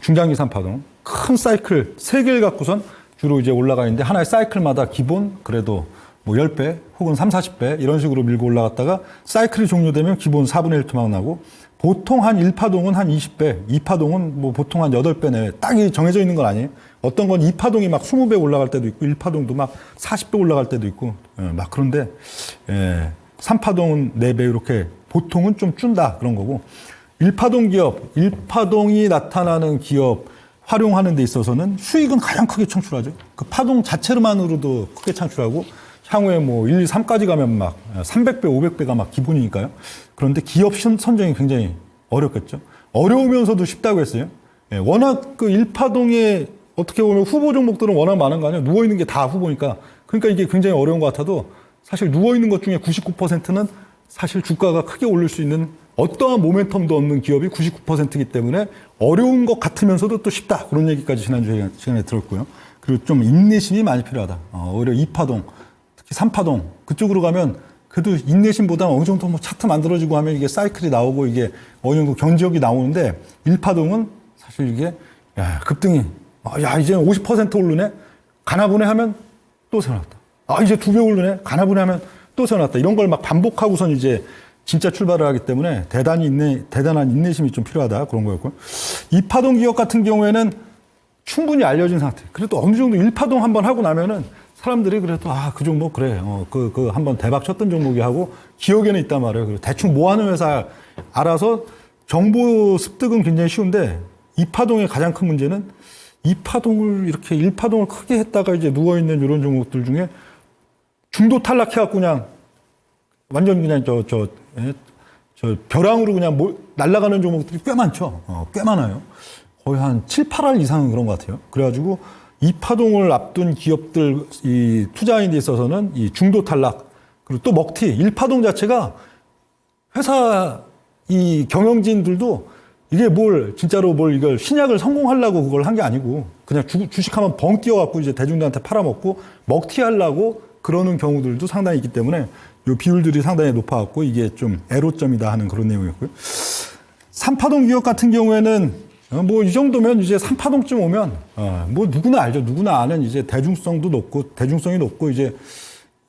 중장기 3파동. 큰 사이클 3개를 갖고선 주로 이제 올라가 있는데 하나의 사이클마다 기본 그래도 뭐 10배 혹은 3, 40배 이런 식으로 밀고 올라갔다가 사이클이 종료되면 기본 4분의 1 토막 나고 보통 한 1파동은 한 20배, 2파동은 뭐 보통 한 8배 내외 딱이 정해져 있는 건 아니에요. 어떤 건 2파동이 막 20배 올라갈 때도 있고 1파동도 막 40배 올라갈 때도 있고 막 그런데 3파동은 4배 이렇게 보통은 좀 준다 그런 거고 1파동 기업, 1파동이 나타나는 기업 활용하는 데 있어서는 수익은 가장 크게 창출하죠. 그 파동 자체만으로도 크게 창출하고 향후에 뭐 1, 2, 3까지 가면 막 300배, 500배가 막 기본이니까요. 그런데 기업 선정이 굉장히 어렵겠죠. 어려우면서도 쉽다고 했어요. 예, 워낙 그 1파동에 어떻게 보면 후보 종목들은 워낙 많은 거 아니에요. 누워있는 게 다 후보니까. 그러니까 이게 굉장히 어려운 것 같아도 사실 누워있는 것 중에 99%는 사실 주가가 크게 오를 수 있는 어떠한 모멘텀도 없는 기업이 99%이기 때문에 어려운 것 같으면서도 또 쉽다. 그런 얘기까지 지난주에 시간에 들었고요. 그리고 좀 인내심이 많이 필요하다. 오히려 2파동, 특히 3파동 그쪽으로 가면 그래도 인내심보다 어느 정도 뭐 차트 만들어지고 하면 이게 사이클이 나오고 이게 어느 정도 견지역이 나오는데 1파동은 사실 이게 야, 급등이 야 이제 50% 오르네 가나보네 하면 또 세워놨다. 이제 2배 오르네 가나보네 하면 또 세워놨다. 이런 걸 막 반복하고선 이제 진짜 출발을 하기 때문에 대단한 인내심이 좀 필요하다. 그런 거였고요. 2파동 기업 같은 경우에는 충분히 알려진 상태. 그래도 어느 정도 1파동 한번 하고 나면은 사람들이 그래도 그 종목 그래. 그 한번 대박 쳤던 종목이 하고 기억에는 있단 말이에요. 그리고 대충 뭐 하는 회사 알아서 정보 습득은 굉장히 쉬운데 2파동의 가장 큰 문제는 2파동을 이렇게 1파동을 크게 했다가 이제 누워있는 이런 종목들 중에 중도 탈락해갖고 그냥 완전 그냥 저 벼랑으로 그냥 날아가는 종목들이 꽤 많죠. 꽤 많아요. 거의 한 7, 8할 이상은 그런 것 같아요. 그래가지고 이 파동을 앞둔 기업들, 이 투자인 데 있어서는 이 중도 탈락, 그리고 또 먹튀, 1파동 자체가 회사 이 경영진들도 이게 진짜로 이걸 신약을 성공하려고 그걸 한 게 아니고 그냥 주식하면 벙 뛰어갖고 이제 대중들한테 팔아먹고 먹튀하려고 그러는 경우들도 상당히 있기 때문에 요 비율들이 상당히 높아갖고 이게 좀 애로점이다 하는 그런 내용이었고요. 3파동 기업 같은 경우에는 뭐 이 정도면 이제 3파동쯤 오면 뭐 누구나 알죠. 누구나 아는 이제 대중성이 높고 이제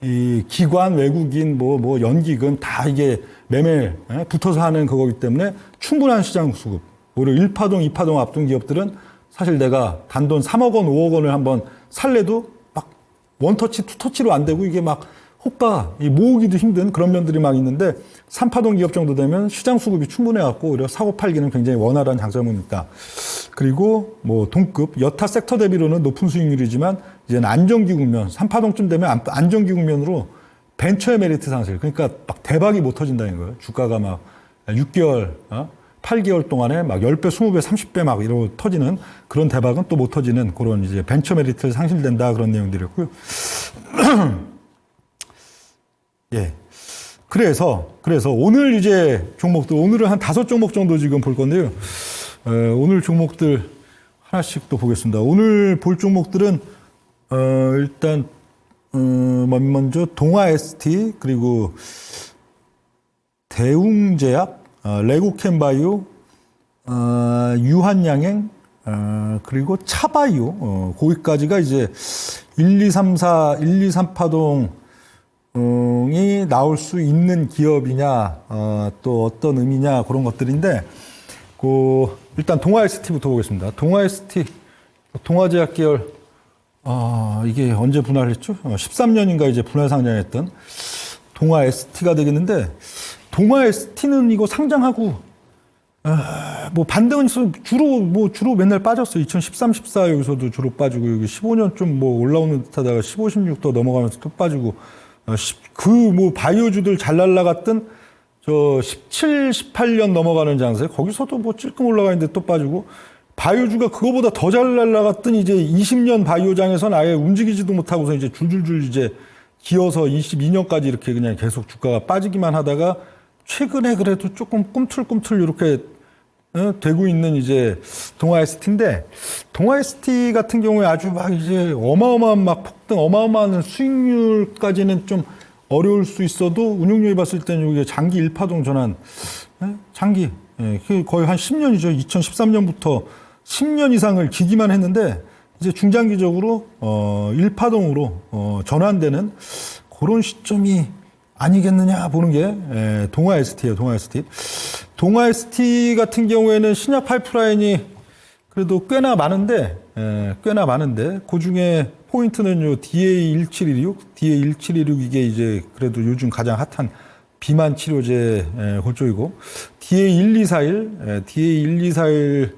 이 기관, 외국인, 뭐 연기금 다 이게 매매 붙어서 하는 그거기 때문에 충분한 시장 수급. 오히려 1파동, 2파동 앞둔 기업들은 사실 내가 단돈 3억 원, 5억 원을 한번 살래도 막 원터치, 투터치로 안 되고 이게 막 호가 모으기도 힘든 그런 면들이 막 있는데 3파동 기업 정도 되면 시장 수급이 충분해갖고 오히려 사고 팔기는 굉장히 원활한 장점은 있다. 그리고 뭐 동급 여타 섹터 대비로는 높은 수익률이지만 이제는 안정기 국면 3파동쯤 되면 안정기 국면으로 벤처의 메리트 상승 그러니까 막 대박이 못 터진다는 거예요. 주가가 막 6개월 8개월 동안에 막 10배, 20배, 30배 막 이러고 터지는 그런 대박은 또 못 터지는 그런 이제 벤처 메리트 상실된다 그런 내용들이었고요. 예. 그래서 오늘 이제 종목들, 오늘은 한 5종목 정도 지금 볼 건데요. 오늘 종목들 하나씩 또 보겠습니다. 오늘 볼 종목들은, 일단, 먼저 동아 ST, 그리고 대웅제약, 레고캠바이오, 유한양행, 그리고 차바이오, 거기까지가 이제 1, 2, 3, 4, 1, 2, 3파동, 이 나올 수 있는 기업이냐, 또 어떤 의미냐, 그런 것들인데, 일단 동아 ST부터 보겠습니다. 동아 ST, 동아제약 계열, 이게 언제 분할했죠? 13년인가 이제 분할 상장했던 동아 ST가 되겠는데, 동아 ST는 이거 상장하고, 뭐 반등은 있어 주로 맨날 빠졌어요. 2013, 14 여기서도 주로 빠지고, 여기 15년 좀 뭐 올라오는 듯 하다가 15, 16도 넘어가면서 또 빠지고, 바이오주들 잘 날라갔던 17, 18년 넘어가는 장세 거기서도 뭐 찔끔 올라가 있는데 또 빠지고 바이오주가 그거보다 더 잘 날라갔던 이제 20년 바이오장에서는 아예 움직이지도 못하고서 이제 줄줄줄 이제 기어서 22년까지 이렇게 그냥 계속 주가가 빠지기만 하다가 최근에 그래도 조금 꿈틀꿈틀 이렇게 되고 있는 이제 동아 ST인데 동아 ST 같은 경우에 아주 막 이제 어마어마한 막 폭등, 어마어마한 수익률까지는 좀 어려울 수 있어도 운용률이 봤을 때는 이게 장기 1파동 전환, 장기 거의 한 10년이죠. 2013년부터 10년 이상을 기기만 했는데 이제 중장기적으로 1파동으로 전환되는 그런 시점이 아니겠느냐 보는 게 동아 ST예요. 동아 ST. 동아 ST 같은 경우에는 신약 파이프라인이 그래도 꽤나 많은데 그 중에 포인트는 요 DA1716 이게 이제 그래도 요즘 가장 핫한 비만 치료제 홀조이고 DA1241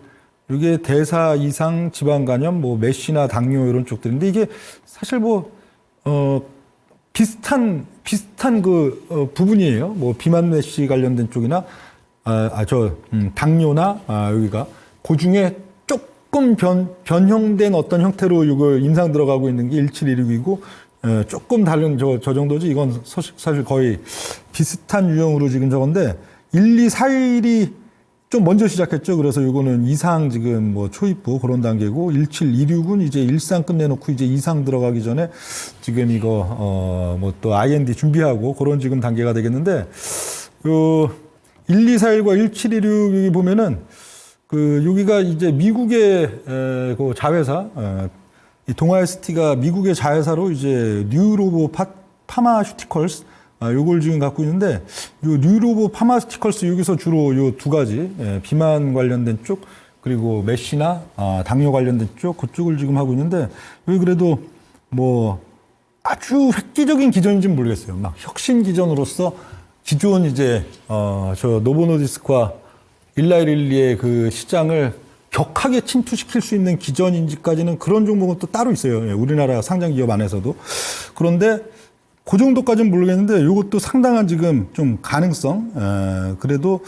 이게 대사 이상 지방 간염, 뭐 메시나 당뇨 이런 쪽들인데 이게 사실 비슷한 부분이에요. 뭐 비만 메시 관련된 쪽이나 당뇨나 여기가 그 중에 조금 변형된 어떤 형태로 이거 임상 들어가고 있는 게 1716이고 조금 다른 저 정도지. 이건 사실 거의 비슷한 유형으로 지금 저건데 1, 2, 4일이 좀 먼저 시작했죠. 그래서 이거는 이상 지금 뭐 초입부 그런 단계고 1726은 이제 일상 끝내놓고 이제 이상 들어가기 전에 지금 이거 뭐 또 IND 준비하고 그런 지금 단계가 되겠는데 요 1, 2, 4일과 1726 여기 보면은 여기가 이제 미국의 그 자회사 이 동아에스티가 미국의 자회사로 이제 뉴로보 파마슈티컬스 요걸 지금 갖고 있는데, 요 뉴로보 파마스티컬스 여기서 주로 요 두 가지, 비만 관련된 쪽, 그리고 메시나 당뇨 관련된 쪽, 그쪽을 지금 하고 있는데, 여기 그래도 뭐 아주 획기적인 기전인지는 모르겠어요. 막 혁신 기전으로서 기존 이제, 저 노보노디스크와 일라이릴리의 그 시장을 격하게 침투시킬 수 있는 기전인지까지는 그런 종목은 또 따로 있어요. 우리나라 상장 기업 안에서도. 그런데 그 정도까지는 모르겠는데 이것도 상당한 지금 좀 가능성. 그래도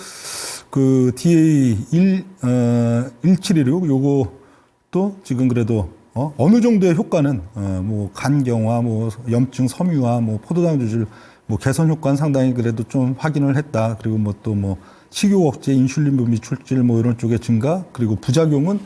그 DA1716 요것도 지금 그래도 어느 정도의 효과는 뭐 간경화, 뭐 염증 섬유화, 뭐 포도당 조절, 뭐 개선 효과는 상당히 그래도 좀 확인을 했다. 그리고 뭐 또 뭐 식욕 억제, 인슐린 분비 출질 뭐 이런 쪽의 증가, 그리고 부작용은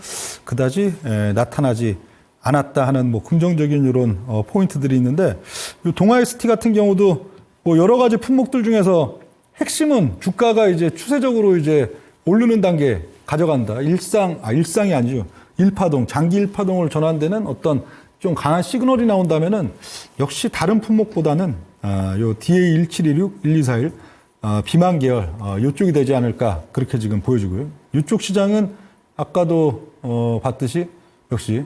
그다지 나타나지 않았다 하는 뭐 긍정적인 이런 포인트들이 있는데, 이 동아에스티 같은 경우도 뭐 여러 가지 품목들 중에서 핵심은 주가가 이제 추세적으로 이제 오르는 단계 가져간다. 일상이 아니죠. 일파동, 장기 일파동을 전환되는 어떤 좀 강한 시그널이 나온다면은 역시 다른 품목보다는 요 DA1716, 1241 비만 계열 요쪽이 되지 않을까 그렇게 지금 보여지고요. 이쪽 시장은 아까도 봤듯이 역시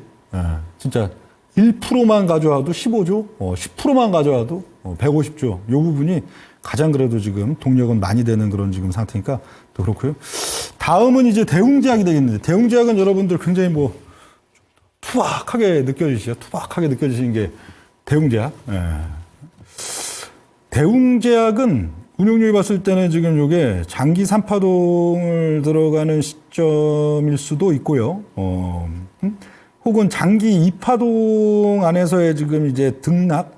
진짜 1%만 가져와도 15조, 10%만 가져와도 150조. 요 부분이 가장 그래도 지금 동력은 많이 되는 그런 지금 상태니까 또 그렇고요. 다음은 이제 대웅제약이 되겠는데, 대웅제약은 여러분들 굉장히 뭐 투박하게 느껴지시는 게 대웅제약. 대웅제약은 운용률이 봤을 때는 지금 요게 장기 3파동을 들어가는 시점일 수도 있고요. 혹은 장기 2파동 안에서의 지금 이제 등락,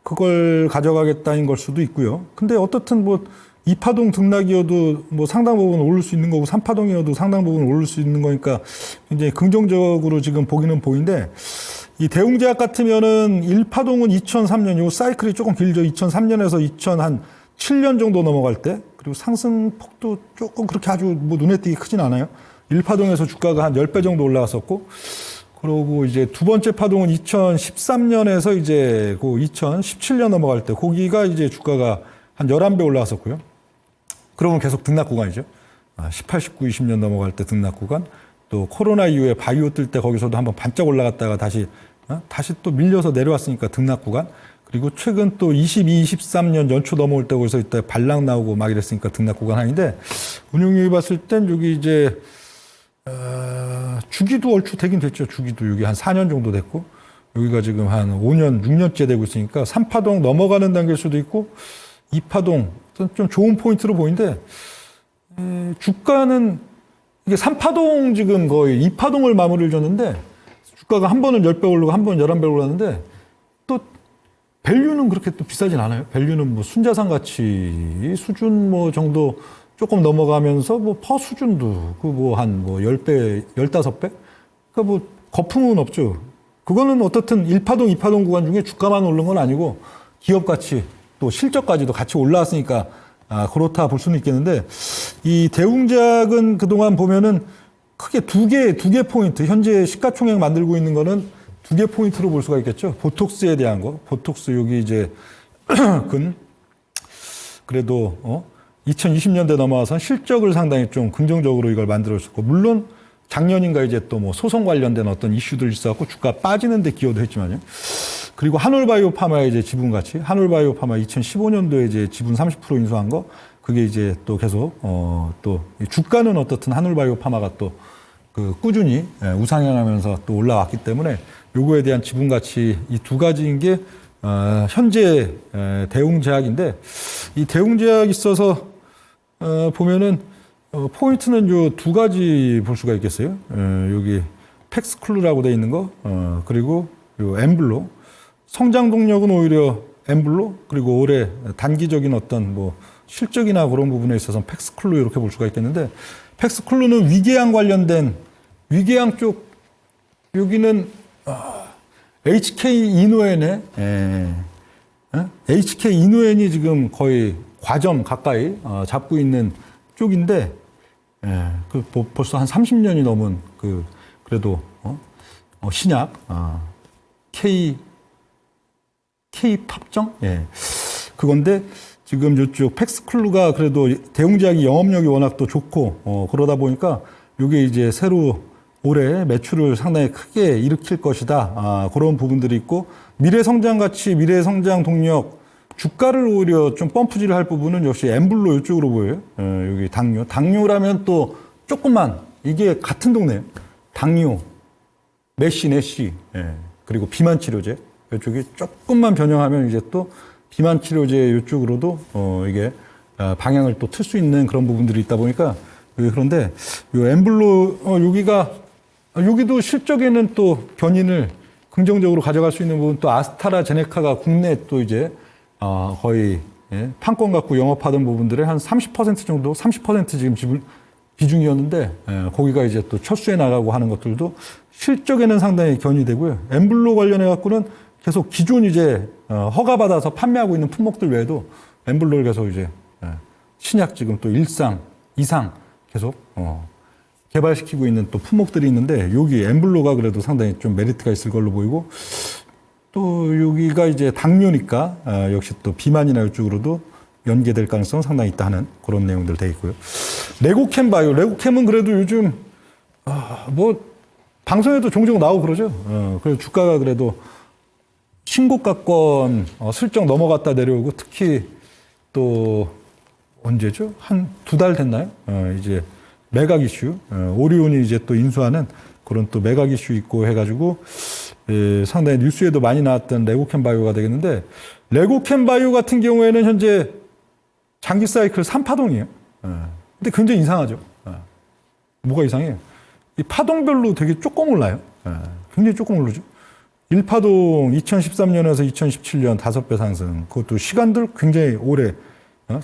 그걸 가져가겠다는 걸 수도 있고요. 근데 어떻든 뭐 2파동 등락이어도 뭐 상당 부분 오를 수 있는 거고 3파동이어도 상당 부분 오를 수 있는 거니까 굉장히 긍정적으로 지금 보기는 보이는데, 이 대웅제약 같으면은 1파동은 2003년, 요 사이클이 조금 길죠. 2003년에서 2007년 정도 넘어갈 때, 그리고 상승폭도 조금 그렇게 아주 뭐 눈에 띄게 크진 않아요. 1파동에서 주가가 한 10배 정도 올라갔었고, 그러고 이제 두 번째 파동은 2013년에서 이제 그 2017년 넘어갈 때, 거기가 이제 주가가 한 11배 올라갔었고요. 그러면 계속 등락 구간이죠. 18, 19, 20년 넘어갈 때 등락 구간. 또 코로나 이후에 바이오 뜰 때 거기서도 한번 반짝 올라갔다가 다시 또 밀려서 내려왔으니까 등락 구간. 그리고 최근 또 22, 23년 연초 넘어올 때 거기서 이때 반락 나오고 막 이랬으니까 등락 구간 아닌데, 운용률이 봤을 땐 여기 이제 주기도 얼추 되긴 됐죠. 주기도 여기 한 4년 정도 됐고, 여기가 지금 한 5년, 6년째 되고 있으니까 3파동 넘어가는 단계일 수도 있고 2파동 좀 좋은 포인트로 보이는데, 주가는 이게 3파동 지금 거의 2파동을 마무리를 줬는데, 주가가 한 번은 10배 오르고 한 번은 11배 올랐는데, 또 밸류는 그렇게 또 비싸진 않아요. 밸류는 뭐 순자산 가치 수준 뭐 정도 조금 넘어가면서 뭐 퍼 수준도 그 뭐 한 뭐 10배, 15배? 그러니까 뭐 거품은 없죠. 그거는 어떻든 1파동, 2파동 구간 중에 주가만 오른 건 아니고 기업 가치 또 실적까지도 같이 올라왔으니까 그렇다 볼 수는 있겠는데, 이 대웅제약은 그동안 보면은 크게 두 개 포인트, 현재 시가총액 만들고 있는 거는 두 개 포인트로 볼 수가 있겠죠. 보톡스에 대한 거. 보톡스 여기 이제 그래도 2020년대 넘어와서 실적을 상당히 좀 긍정적으로 이걸 만들었었고, 물론 작년인가 이제 또 뭐 소송 관련된 어떤 이슈들 있어갖고 주가 빠지는데 기여도 했지만요. 그리고 한올바이오 파마의 이제 지분 가치, 한올바이오 파마 2015년도에 이제 지분 30% 인수한 거, 그게 이제 또 계속 또 주가는 어떻든 한울바이오파마가 또 그 꾸준히 우상향하면서 또 올라왔기 때문에 요거에 대한 지분 가치 이 두 가지인 게 현재 대웅제약인데 이 대웅제약이 있어서 보면은 포인트는 요 두 가지 볼 수가 있겠어요. 여기 팩스클루라고 돼 있는 거 그리고 요 엠블로 성장 동력은 오히려 엠블로 그리고 올해 단기적인 어떤 뭐 실적이나 그런 부분에 있어서는 팩스클루 이렇게 볼 수가 있겠는데 팩스클루는 위궤양 관련된 위궤양 쪽 여기는 HK 이노엔의 HK 이노엔이 지금 거의 과점 가까이 잡고 있는 쪽인데 그 벌써 한 30년이 넘은 그 그래도 신약 K 팝정 그건데 지금 이쪽 팩스클루가 그래도 대웅제약이 영업력이 워낙 또 좋고 그러다 보니까 이게 이제 새로 올해 매출을 상당히 크게 일으킬 것이다. 그런 부분들이 있고 미래 성장 가치, 미래 성장 동력, 주가를 오히려 좀 펌프질을 할 부분은 역시 엠블로 이쪽으로 보여요. 여기 당뇨. 당뇨라면 또 조금만 이게 같은 동네예요. 당뇨, 내시, 그리고 비만 치료제 이쪽이 조금만 변형하면 이제 또 비만 치료제 이쪽으로도 이게 방향을 또 틀 수 있는 그런 부분들이 있다 보니까 그런데 요 엠블로 여기도 실적에는 또 견인을 긍정적으로 가져갈 수 있는 부분 또 아스트라제네카가 국내 또 이제 거의 판권 갖고 영업하던 부분들의 한 30% 정도 30% 지금 비중이었는데 거기가 이제 또 철수해 나가고 하는 것들도 실적에는 상당히 견인되고요. 엠블로 관련해 갖고는 계속 기존 이제 허가받아서 판매하고 있는 품목들 외에도 엠블로를 계속 이제 신약 지금 또 1상, 2상 계속 개발시키고 있는 또 품목들이 있는데 여기 엠블로가 그래도 상당히 좀 메리트가 있을 걸로 보이고 또 여기가 이제 당뇨니까 역시 또 비만이나 이쪽으로도 연계될 가능성 상당히 있다 하는 그런 내용들 돼 있고요. 레고캠 바이오, 레고캠은 그래도 요즘 뭐 방송에도 종종 나오고 그러죠. 그래서 주가가 그래도 신고가권 슬쩍 넘어갔다 내려오고 특히 또 언제죠? 한 두 달 됐나요? 이제 매각 이슈, 오리온이 이제 또 인수하는 그런 또 매각 이슈 있고 해가지고 상당히 뉴스에도 많이 나왔던 레고캠 바이오가 되겠는데 레고캠 바이오 같은 경우에는 현재 장기 사이클 3파동이에요. 근데 굉장히 이상하죠. 뭐가 이상해요? 이 파동별로 되게 조금 올라요. 굉장히 조금 오르죠. 1파동 2013년에서 2017년 5배 상승. 그것도 시간들 굉장히 오래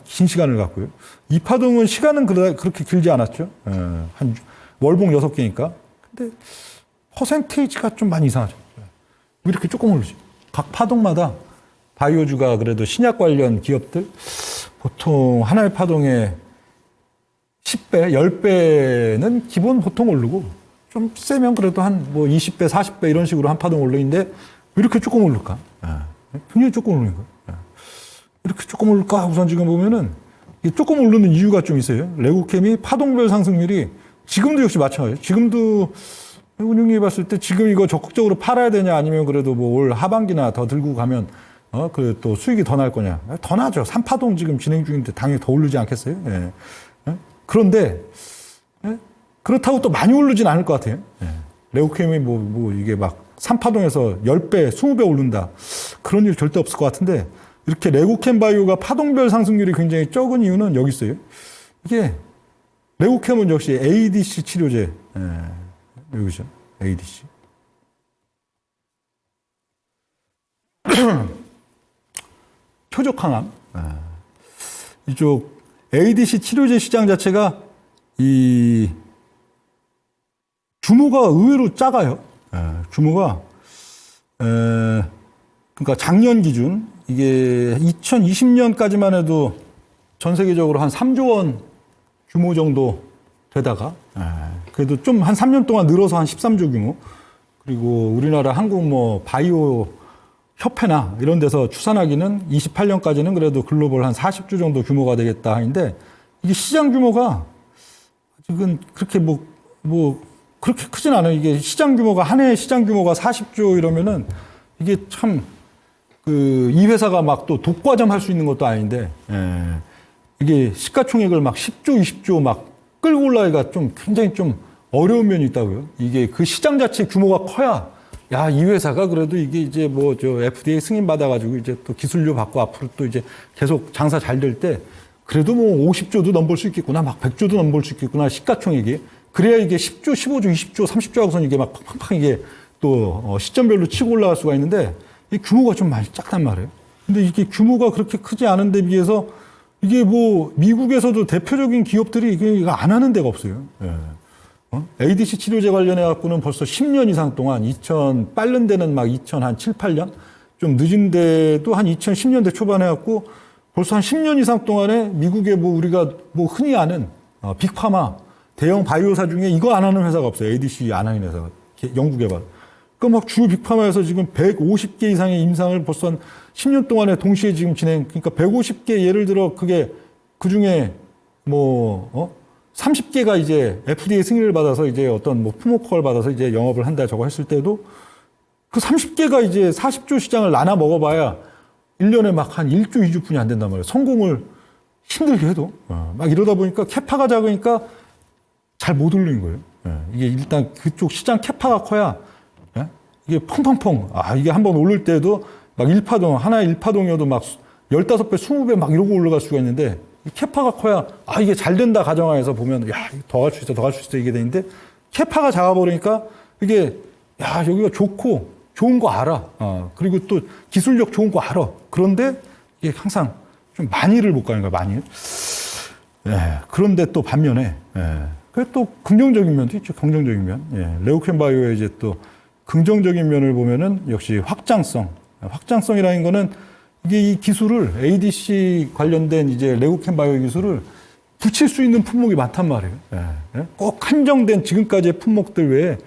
긴 시간을 갖고요. 2파동은 시간은 그렇게 길지 않았죠. 한 월봉 6개니까. 근데 퍼센테이지가 좀 많이 이상하죠. 왜 이렇게 조금 오르지? 각 파동마다 바이오주가 그래도 신약 관련 기업들 보통 하나의 파동에 10배, 10배는 기본 보통 오르고 좀 세면 그래도 한 뭐 20배, 40배 이런 식으로 한 파동 오르는데 왜 이렇게 조금 오를까? 굉장히 조금 오르는 거예요. 이렇게 조금 오를까? 우선 지금 보면은 조금 오르는 이유가 좀 있어요. 레고캠이 파동별 상승률이 지금도 역시 마찬가지예요. 지금도 운용이 봤을 때 지금 이거 적극적으로 팔아야 되냐 아니면 그래도 뭐 올 하반기나 더 들고 가면 그 또 수익이 더 날 거냐? 더 나죠. 3파동 지금 진행 중인데 당연히 더 오르지 않겠어요? 그런데 그렇다고 또 많이 오르진 않을 것 같아요. 레고캠이 뭐 이게 막 3파동에서 10배, 20배 오른다. 그런 일 절대 없을 것 같은데 이렇게 레고캠 바이오가 파동별 상승률이 굉장히 적은 이유는 여기 있어요. 이게 레고캠은 역시 ADC 치료제. 여기죠. ADC. 표적 항암. 이쪽 ADC 치료제 시장 자체가 이 규모가 의외로 작아요. 규모가 그러니까 작년 기준 이게 2020년까지만 해도 전 세계적으로 한 3조 원 규모 정도 되다가 그래도 좀 한 3년 동안 늘어서 한 13조 규모 그리고 우리나라 한국 뭐 바이오 협회나 이런 데서 추산하기는 28년까지는 그래도 글로벌 한 40조 정도 규모가 되겠다 하는데 이게 시장 규모가 아직은 그렇게 뭐 그렇게 크진 않아요. 이게 시장 규모가 한 해 시장 규모가 40조 이러면은 이게 참 이 회사가 막 또 독과점 할 수 있는 것도 아닌데 이게 시가총액을 막 10조, 20조 막 끌고 올라가기가 좀 굉장히 좀 어려운 면이 있다고요. 이게 그 시장 자체 규모가 커야 야, 이 회사가 그래도 이게 이제 뭐 저 FDA 승인 받아가지고 이제 또 기술료 받고 앞으로 또 이제 계속 장사 잘 될 때 그래도 뭐 50조도 넘볼 수 있겠구나, 막 100조도 넘볼 수 있겠구나, 시가총액이. 그래야 이게 10조, 15조, 20조, 30조 하고선 이게 막 팡팡팡 이게 또 시점별로 치고 올라갈 수가 있는데 이 규모가 좀 많이 작단 말이에요. 근데 이게 규모가 그렇게 크지 않은 데 비해서 이게 뭐 미국에서도 대표적인 기업들이 이거 안 하는 데가 없어요. 예. ADC 치료제 관련해 갖고는 벌써 10년 이상 동안 빠른 데는 막 2007, 8년 좀 늦은데도 한 2010년대 초반에 갖고 벌써 한 10년 이상 동안에 미국의 뭐 우리가 뭐 흔히 아는 빅파마 대형 바이오사 중에 이거 안 하는 회사가 없어요. ADC 안 하는 회사가 연구 개발. 그러니까 막 주 빅파마에서 지금 150개 이상의 임상을 벌써 한 10년 동안에 동시에 지금 그러니까 150개 예를 들어 그게 그 중에 뭐 30개가 이제 FDA 승인을 받아서 이제 어떤 뭐 품목허가를 받아서 이제 영업을 한다 저거 했을 때도 그 30개가 이제 40조 시장을 나눠 먹어봐야 1년에 막 한 1조, 2조뿐이 안 된단 말이에요. 성공을 힘들게 해도. 막 이러다 보니까 캐파가 작으니까 잘 못 올리는 거예요. 이게 일단 그쪽 시장 캐파가 커야 이게 펑펑펑. 이게 한번 오를 때도 막 1파동, 하나의 1파동이어도 막 15배, 20배 막 이러고 올라갈 수가 있는데 캐파가 커야 이게 잘 된다 가정하에서 보면 야, 더 갈 수 있어, 더 갈 수 있어 이게 되는데 캐파가 작아버리니까 이게 야, 여기가 좋고 좋은 거 알아. 그리고 또 기술력 좋은 거 알아. 그런데 이게 항상 좀 많이를 못 가는 거야, 많이. 그런데 또 반면에 그게 또 긍정적인 면도 있죠. 긍정적인 면. 레오캠 바이오의 이제 또 긍정적인 면을 보면은 역시 확장성. 확장성이라는 거는 이게 이 기술을 ADC 관련된 이제 레오캠 바이오 기술을 붙일 수 있는 품목이 많단 말이에요. 꼭 한정된 지금까지의 품목들 외에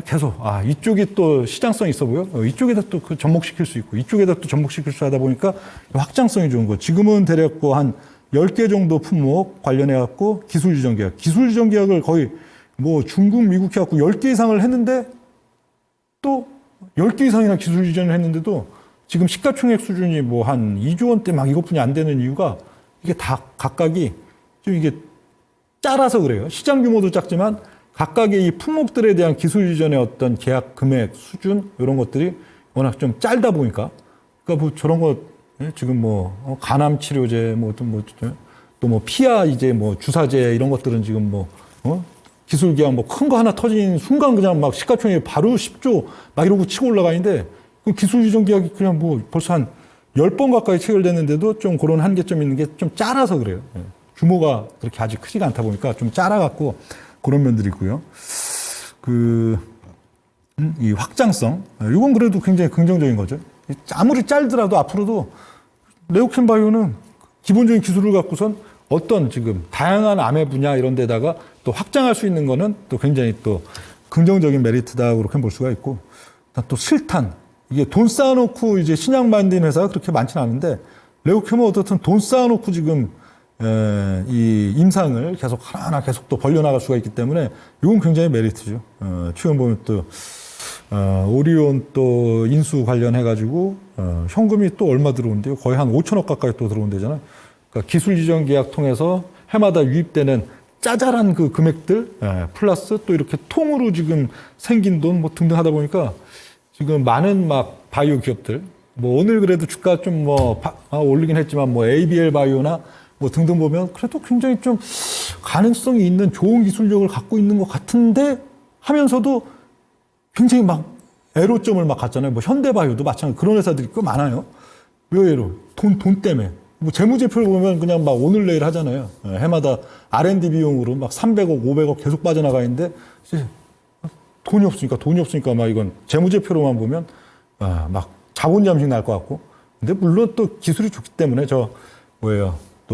계속 이쪽이 또 시장성이 있어 보여. 이쪽에다 또 그 접목시킬 수 있고 이쪽에다 또 접목시킬 수 하다 보니까 확장성이 좋은 거. 지금은 대략 한 10개 정도 품목 관련해 갖고 기술 지정 계약. 기술 지정 계약을 거의 뭐 중국, 미국 해갖고 10개 이상을 했는데 또 10개 이상이나 기술 지정을 했는데도 지금 시가총액 수준이 뭐 한 2조 원대 막 이것뿐이 안 되는 이유가 이게 다 각각이 좀 이게 짜라서 그래요. 시장 규모도 작지만 각각의 이 품목들에 대한 기술 이전의 어떤 계약 금액 수준 이런 것들이 워낙 좀 짧다 보니까 그러니까 뭐 저런 거 지금 뭐 간암 치료제 또 뭐 피하 이제 뭐 주사제 이런 것들은 지금 뭐 기술 계약 뭐 큰 거 하나 터진 순간 그냥 막 시가총액 바로 10조 막 이러고 치고 올라가는데 그 기술 이전 계약이 그냥 뭐 벌써 한 10번 가까이 체결됐는데도 좀 그런 한계점이 있는 게 좀 짜라서 그래요. 규모가 그렇게 아직 크지가 않다 보니까 좀 짜라갖고 그런 면들이 있고요. 이 확장성. 이건 그래도 굉장히 긍정적인 거죠. 아무리 짧더라도 앞으로도 레오캠 바이오는 기본적인 기술을 갖고선 어떤 지금 다양한 암의 분야 이런 데다가 또 확장할 수 있는 거는 또 굉장히 또 긍정적인 메리트다 그렇게 볼 수가 있고 또 실탄. 이게 돈 쌓아놓고 이제 신약 만든 회사가 그렇게 많지는 않은데 레오캠은 어떻든 돈 쌓아놓고 지금 이 임상을 계속 하나하나 계속 또 벌려나갈 수가 있기 때문에 이건 굉장히 메리트죠. 최근 보면 또 오리온 또 인수 관련해가지고 현금이 또 얼마 들어온대요. 거의 한 5천억 가까이 또 들어온대잖아요. 그러니까 기술 이전 계약 통해서 해마다 유입되는 짜잘한 그 금액들 플러스 또 이렇게 통으로 지금 생긴 돈 뭐 등등 하다 보니까 지금 많은 막 바이오 기업들 뭐 오늘 그래도 주가 좀 뭐 올리긴 했지만 뭐 ABL 바이오나 뭐 등등 보면 그래도 굉장히 좀 가능성이 있는 좋은 기술력을 갖고 있는 것 같은데 하면서도 굉장히 막 애로점을 막 갖잖아요. 뭐 현대바이오도 마찬가지 그런 회사들이 꽤 많아요. 왜 애로? 돈 때문에. 뭐 재무제표를 보면 그냥 막 오늘 내일 하잖아요. 해마다 R&D 비용으로 막 300억, 500억 계속 빠져나가 있는데 이제 돈이 없으니까 막 이건 재무제표로만 보면 막 자본 잠식 날 것 같고. 근데 물론 또 기술이 좋기 때문에 또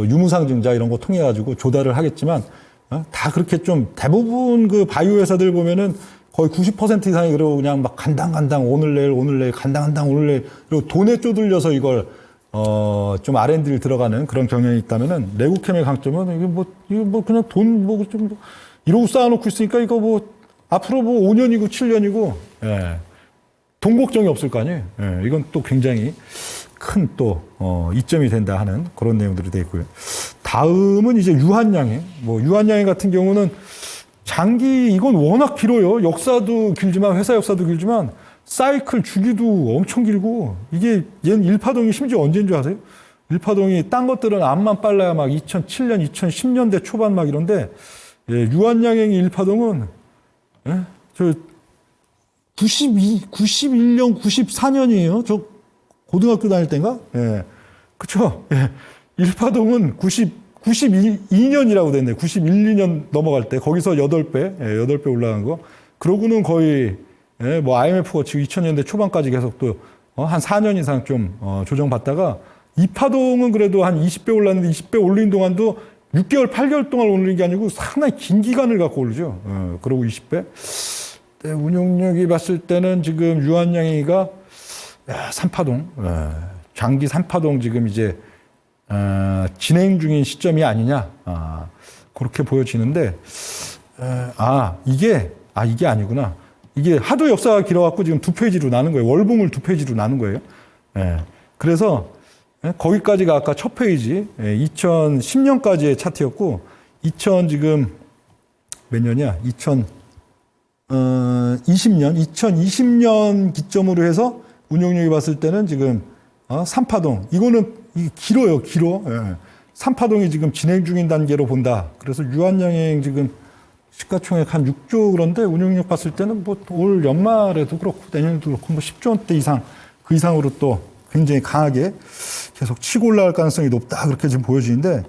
유무상증자 이런 거 통해 가지고 조달을 하겠지만 다 그렇게 좀 대부분 그 바이오 회사들 보면은 거의 90% 이상이 그러고 그냥 막 간당 오늘 내일 간당 오늘 내일 그리고 돈에 쪼들려서 이걸 좀 R&D를 들어가는 그런 경향이 있다면은 레고캠의 강점은 이게 뭐 그냥 돈 뭐 좀 이러고 쌓아놓고 있으니까 이거 뭐 앞으로 뭐 5년이고 7년이고 돈 걱정이 없을 거 아니에요. 이건 또 굉장히 큰 또 이점이 된다 하는 그런 내용들이 되어 있고요. 다음은 이제 유한양행. 뭐 유한양행 같은 경우는 장기 이건 워낙 길어요. 역사도 길지만 회사 역사도 길지만 사이클 주기도 엄청 길고 이게 얘는 일파동이 심지어 언제인 줄 아세요? 일파동이 딴 것들은 암만 빨라야 막 2007년, 2010년대 초반 막 이런데 유한양행 일파동은 저 91년, 94년이에요. 저 고등학교 다닐 때인가? 그쵸? 일파동은 92년이라고 됐네. 91, 2년 넘어갈 때 거기서 8배, 8배 올라간 거. 그러고는 거의 뭐 IMF가 지금 2000년대 초반까지 계속 또 한 4년 이상 좀 조정받다가 이파동은 그래도 한 20배 올랐는데 20배 올린 동안도 6개월, 8개월 동안 올리는 게 아니고 상당히 긴 기간을 갖고 오르죠. 그러고 20배. 네, 운용력이 봤을 때는 지금 유한양행이가 3파동, 장기 3파동 지금 이제 진행 중인 시점이 아니냐 그렇게 보여지는데 이게 아니구나. 이게 하도 역사가 길어갖고 지금 2페이지로 나눈 거예요. 월봉을 2페이지로 나눈 거예요. 그래서 거기까지가 아까 첫 페이지 2010년까지의 차트였고 2000 몇 년이야? 2020년 기점으로 해서 운용력이 봤을 때는 지금 3파동 이거는 길어요. 길어. 3파동이 지금 진행 중인 단계로 본다. 그래서 유한양행 지금 시가총액 한 6조 그런데 운용력 봤을 때는 뭐 올 연말에도 그렇고 내년에도 그렇고 뭐 10조 원대 이상 그 이상으로 또 굉장히 강하게 계속 치고 올라갈 가능성이 높다. 그렇게 지금 보여지는데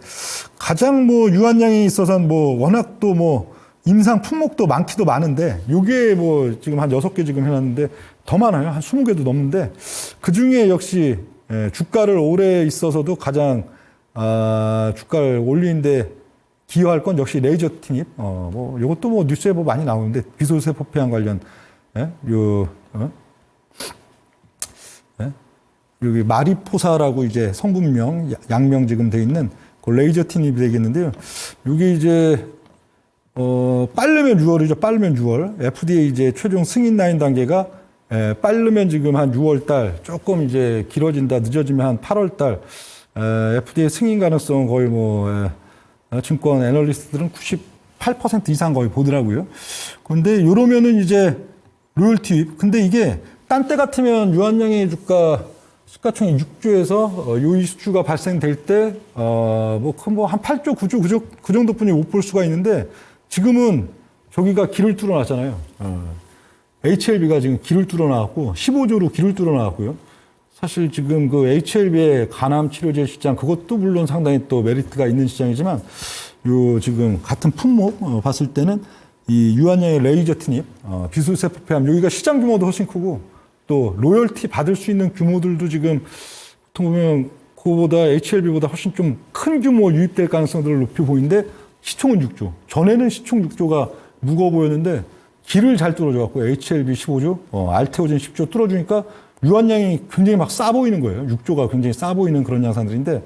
가장 뭐 유한양행에 있어서는 뭐 워낙 또 뭐 임상 품목도 많기도 많은데 요게 뭐 지금 한 6개 지금 해놨는데 더 많아요. 한 20개도 넘는데 그 중에 역시 주가를 오래 있어서도 가장 주가를 올리는데 기여할 건 역시 레이저 티닙. 뭐 요것도 뭐 뉴스에 뭐 많이 나오는데 비소세포 폐암 관련 여기 마리포사라고 이제 성분명 약명 지금 돼 있는 그 레이저 티닙이 되겠는데요. 이게 이제 빠르면 6월이죠. 빠르면 6월. FDA 이제 최종 승인 라인 단계가 빠르면 지금 한 6월 달, 조금 이제 길어진다, 늦어지면 한 8월 달, FDA 승인 가능성 거의 뭐, 증권 애널리스트들은 98% 이상 거의 보더라고요. 근데 요러면은 이제 로열티, 근데 이게 딴 때 같으면 유한양행 주가, 시가총액 6조에서 요 이슈가 발생될 때, 뭐 한 8조, 9조, 그 정도뿐이 못 볼 수가 있는데, 지금은 저기가 길을 뚫어놨잖아요. HLB가 지금 길을 뚫어놨고 15조로 길을 뚫어놨고요. 사실 지금 그 HLB의 간암 치료제 시장 그것도 물론 상당히 또 메리트가 있는 시장이지만 요 지금 같은 품목 봤을 때는 이 유한양의 레이저 티닙, 비수세포 폐암 여기가 시장 규모도 훨씬 크고 또 로열티 받을 수 있는 규모들도 지금 보통 보면 그거보다 HLB보다 훨씬 좀 큰 규모 유입될 가능성들을 높이 보이는데 시총은 6조. 전에는 시총 6조가 무거워 보였는데 길을 잘 뚫어줘갖고 HLB 15조, 알테오젠 10조 뚫어주니까 유한양이 굉장히 막 싸 보이는 거예요. 6조가 굉장히 싸 보이는 그런 양상들인데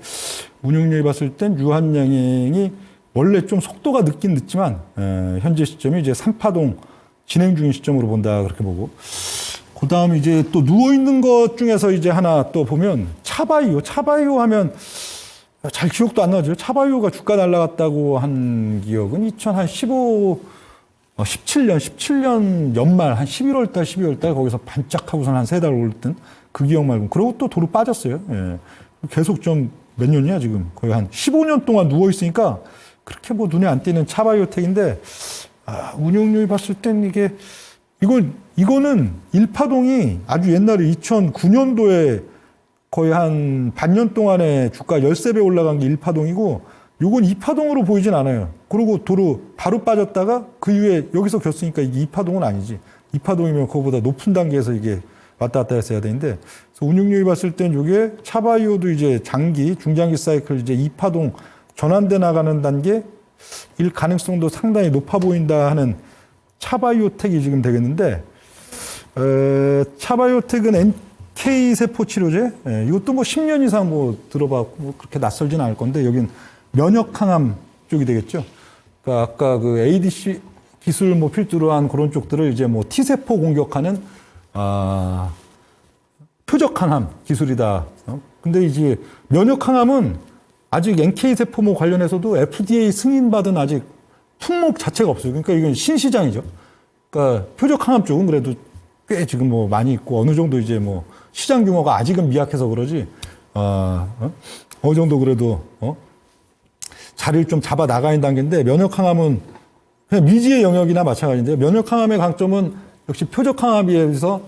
운용력이 봤을 땐 유한양이 원래 좀 속도가 늦긴 늦지만 현재 시점이 이제 3파동 진행 중인 시점으로 본다 그렇게 보고 그 다음 이제 또 누워있는 것 중에서 이제 하나 또 보면 차바이오 하면 잘 기억도 안 나죠. 차바이오가 주가 날라갔다고 한 기억은 17년 연말 한 11월 달, 12월 달 거기서 반짝하고선 한 3달 올랐던 그 기억 말고 그러고 또 도로 빠졌어요. 계속 좀 몇 년이야 지금 거의 한 15년 동안 누워 있으니까 그렇게 뭐 눈에 안 띄는 차바이오텍인데 운용률 봤을 땐 이거는 일파동이 아주 옛날에 2009년도에 거의 한 반년 동안에 주가 13배 올라간 게 1파동이고 요건 2파동으로 보이진 않아요. 그리고 도로 바로 빠졌다가 그 이후에 여기서 겼으니까 이게 2파동은 아니지. 2파동이면 그거보다 높은 단계에서 이게 왔다 갔다 했어야 되는데 그래서 운용률이 봤을 땐 요게 차바이오도 이제 장기, 중장기 사이클 이제 2파동 전환돼 나가는 단계 일 가능성도 상당히 높아 보인다 하는 차바이오텍이 지금 되겠는데 차바이오텍은 K세포 치료제, 이것도 뭐 10년 이상 뭐 들어봤고, 뭐 그렇게 낯설지는 않을 건데, 여긴 면역항암 쪽이 되겠죠. 그러니까 아까 그 ADC 기술 뭐 필두로 한 그런 쪽들을 이제 뭐 T세포 공격하는, 표적항암 기술이다. 근데 이제 면역항암은 아직 NK세포 관련해서도 FDA 승인받은 아직 품목 자체가 없어요. 그러니까 이건 신시장이죠. 그러니까 표적항암 쪽은 그래도 꽤 지금 뭐 많이 있고 어느 정도 이제 뭐 시장 규모가 아직은 미약해서 그러지 어느 정도 그래도 자리를 좀 잡아 나가는 단계인데 면역항암은 그냥 미지의 영역이나 마찬가지인데요. 면역항암의 강점은 역시 표적항암에 비해서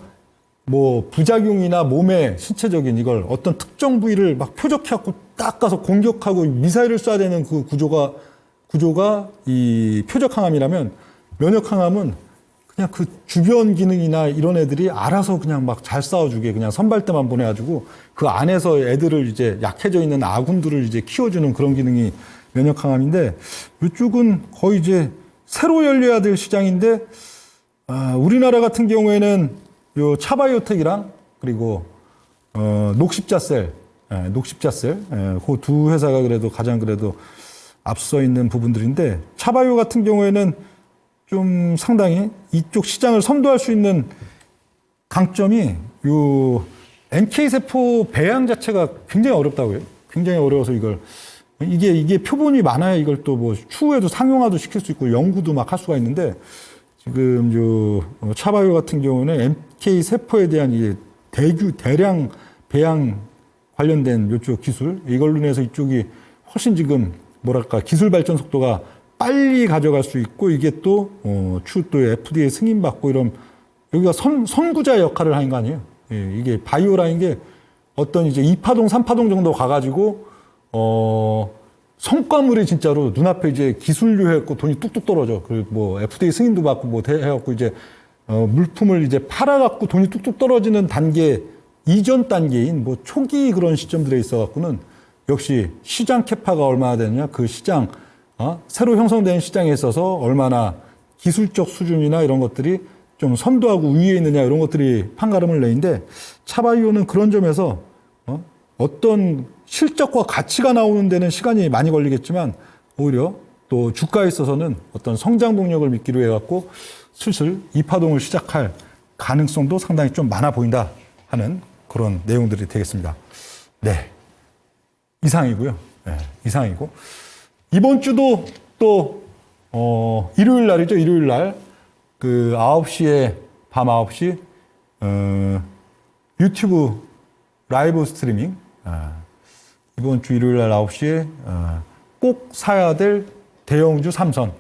뭐 부작용이나 몸의 신체적인 이걸 어떤 특정 부위를 막 표적해갖고 딱 가서 공격하고 미사일을 쏴야 되는 그 구조가 이 표적항암이라면 면역항암은 그냥 그 주변 기능이나 이런 애들이 알아서 그냥 막 잘 싸워주게 그냥 선발대만 보내가지고 그 안에서 애들을 이제 약해져 있는 아군들을 이제 키워주는 그런 기능이 면역항암인데 이쪽은 거의 이제 새로 열려야 될 시장인데 우리나라 같은 경우에는 요 차바이오텍이랑 그리고 녹십자셀 그 두 회사가 그래도 가장 그래도 앞서 있는 부분들인데 차바이오 같은 경우에는 좀 상당히 이쪽 시장을 선도할 수 있는 강점이 요 NK세포 배양 자체가 굉장히 어렵다고요. 굉장히 어려워서 이게 표본이 많아야 이걸 또 뭐 추후에도 상용화도 시킬 수 있고 연구도 막 할 수가 있는데 지금 요 차바이오 같은 경우는 NK세포에 대한 이 대량 배양 관련된 이쪽 기술 이걸로 인해서 이쪽이 훨씬 지금 뭐랄까 기술 발전 속도가 빨리 가져갈 수 있고 이게 또 추후 또 FDA 승인받고 이런 여기가 선구자 역할을 하는 거 아니에요. 예, 이게 바이오라는 게 어떤 이제 2파동, 3파동 정도 가가지고 성과물이 진짜로 눈앞에 이제 기술료 해갖고 돈이 뚝뚝 떨어져. 그리고 뭐 FDA 승인도 받고 뭐 해갖고 이제 물품을 이제 팔아갖고 돈이 뚝뚝 떨어지는 단계 이전 단계인 뭐 초기 그런 시점들에 있어갖고는 역시 시장 캐파가 얼마나 되느냐 그 시장 새로 형성된 시장에 있어서 얼마나 기술적 수준이나 이런 것들이 좀 선도하고 위에 있느냐 이런 것들이 판가름을 내는데 차바이오는 그런 점에서 어떤 실적과 가치가 나오는 데는 시간이 많이 걸리겠지만 오히려 또 주가에 있어서는 어떤 성장 동력을 믿기로 해갖고 슬슬 이파동을 시작할 가능성도 상당히 좀 많아 보인다 하는 그런 내용들이 되겠습니다. 네. 이상이고요. 네, 이상이고. 이번 주도 또, 일요일 날이죠. 일요일 날. 그 9시에, 밤 9시, 유튜브 라이브 스트리밍. 이번 주 일요일 날 9시에, 꼭 사야 될 대형주 3선.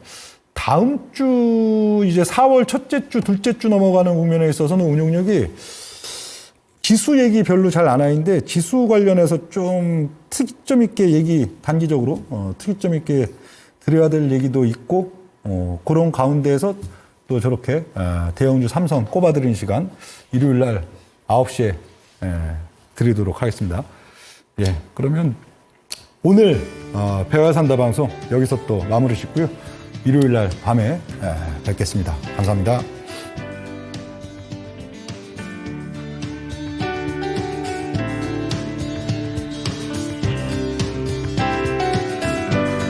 다음 주 이제 4월 첫째 주, 둘째 주 넘어가는 국면에 있어서는 운용력이 지수 얘기 별로 잘 안 하는데 지수 관련해서 좀 특이점 있게 단기적으로 특이점 있게 드려야 될 얘기도 있고 그런 가운데에서 또 저렇게 대형주 3선 꼽아드리는 시간 일요일 날 9시에 드리도록 하겠습니다. 예, 그러면 오늘 배워야 산다 방송 여기서 또 마무리 짓고요. 일요일 날 밤에 뵙겠습니다. 감사합니다.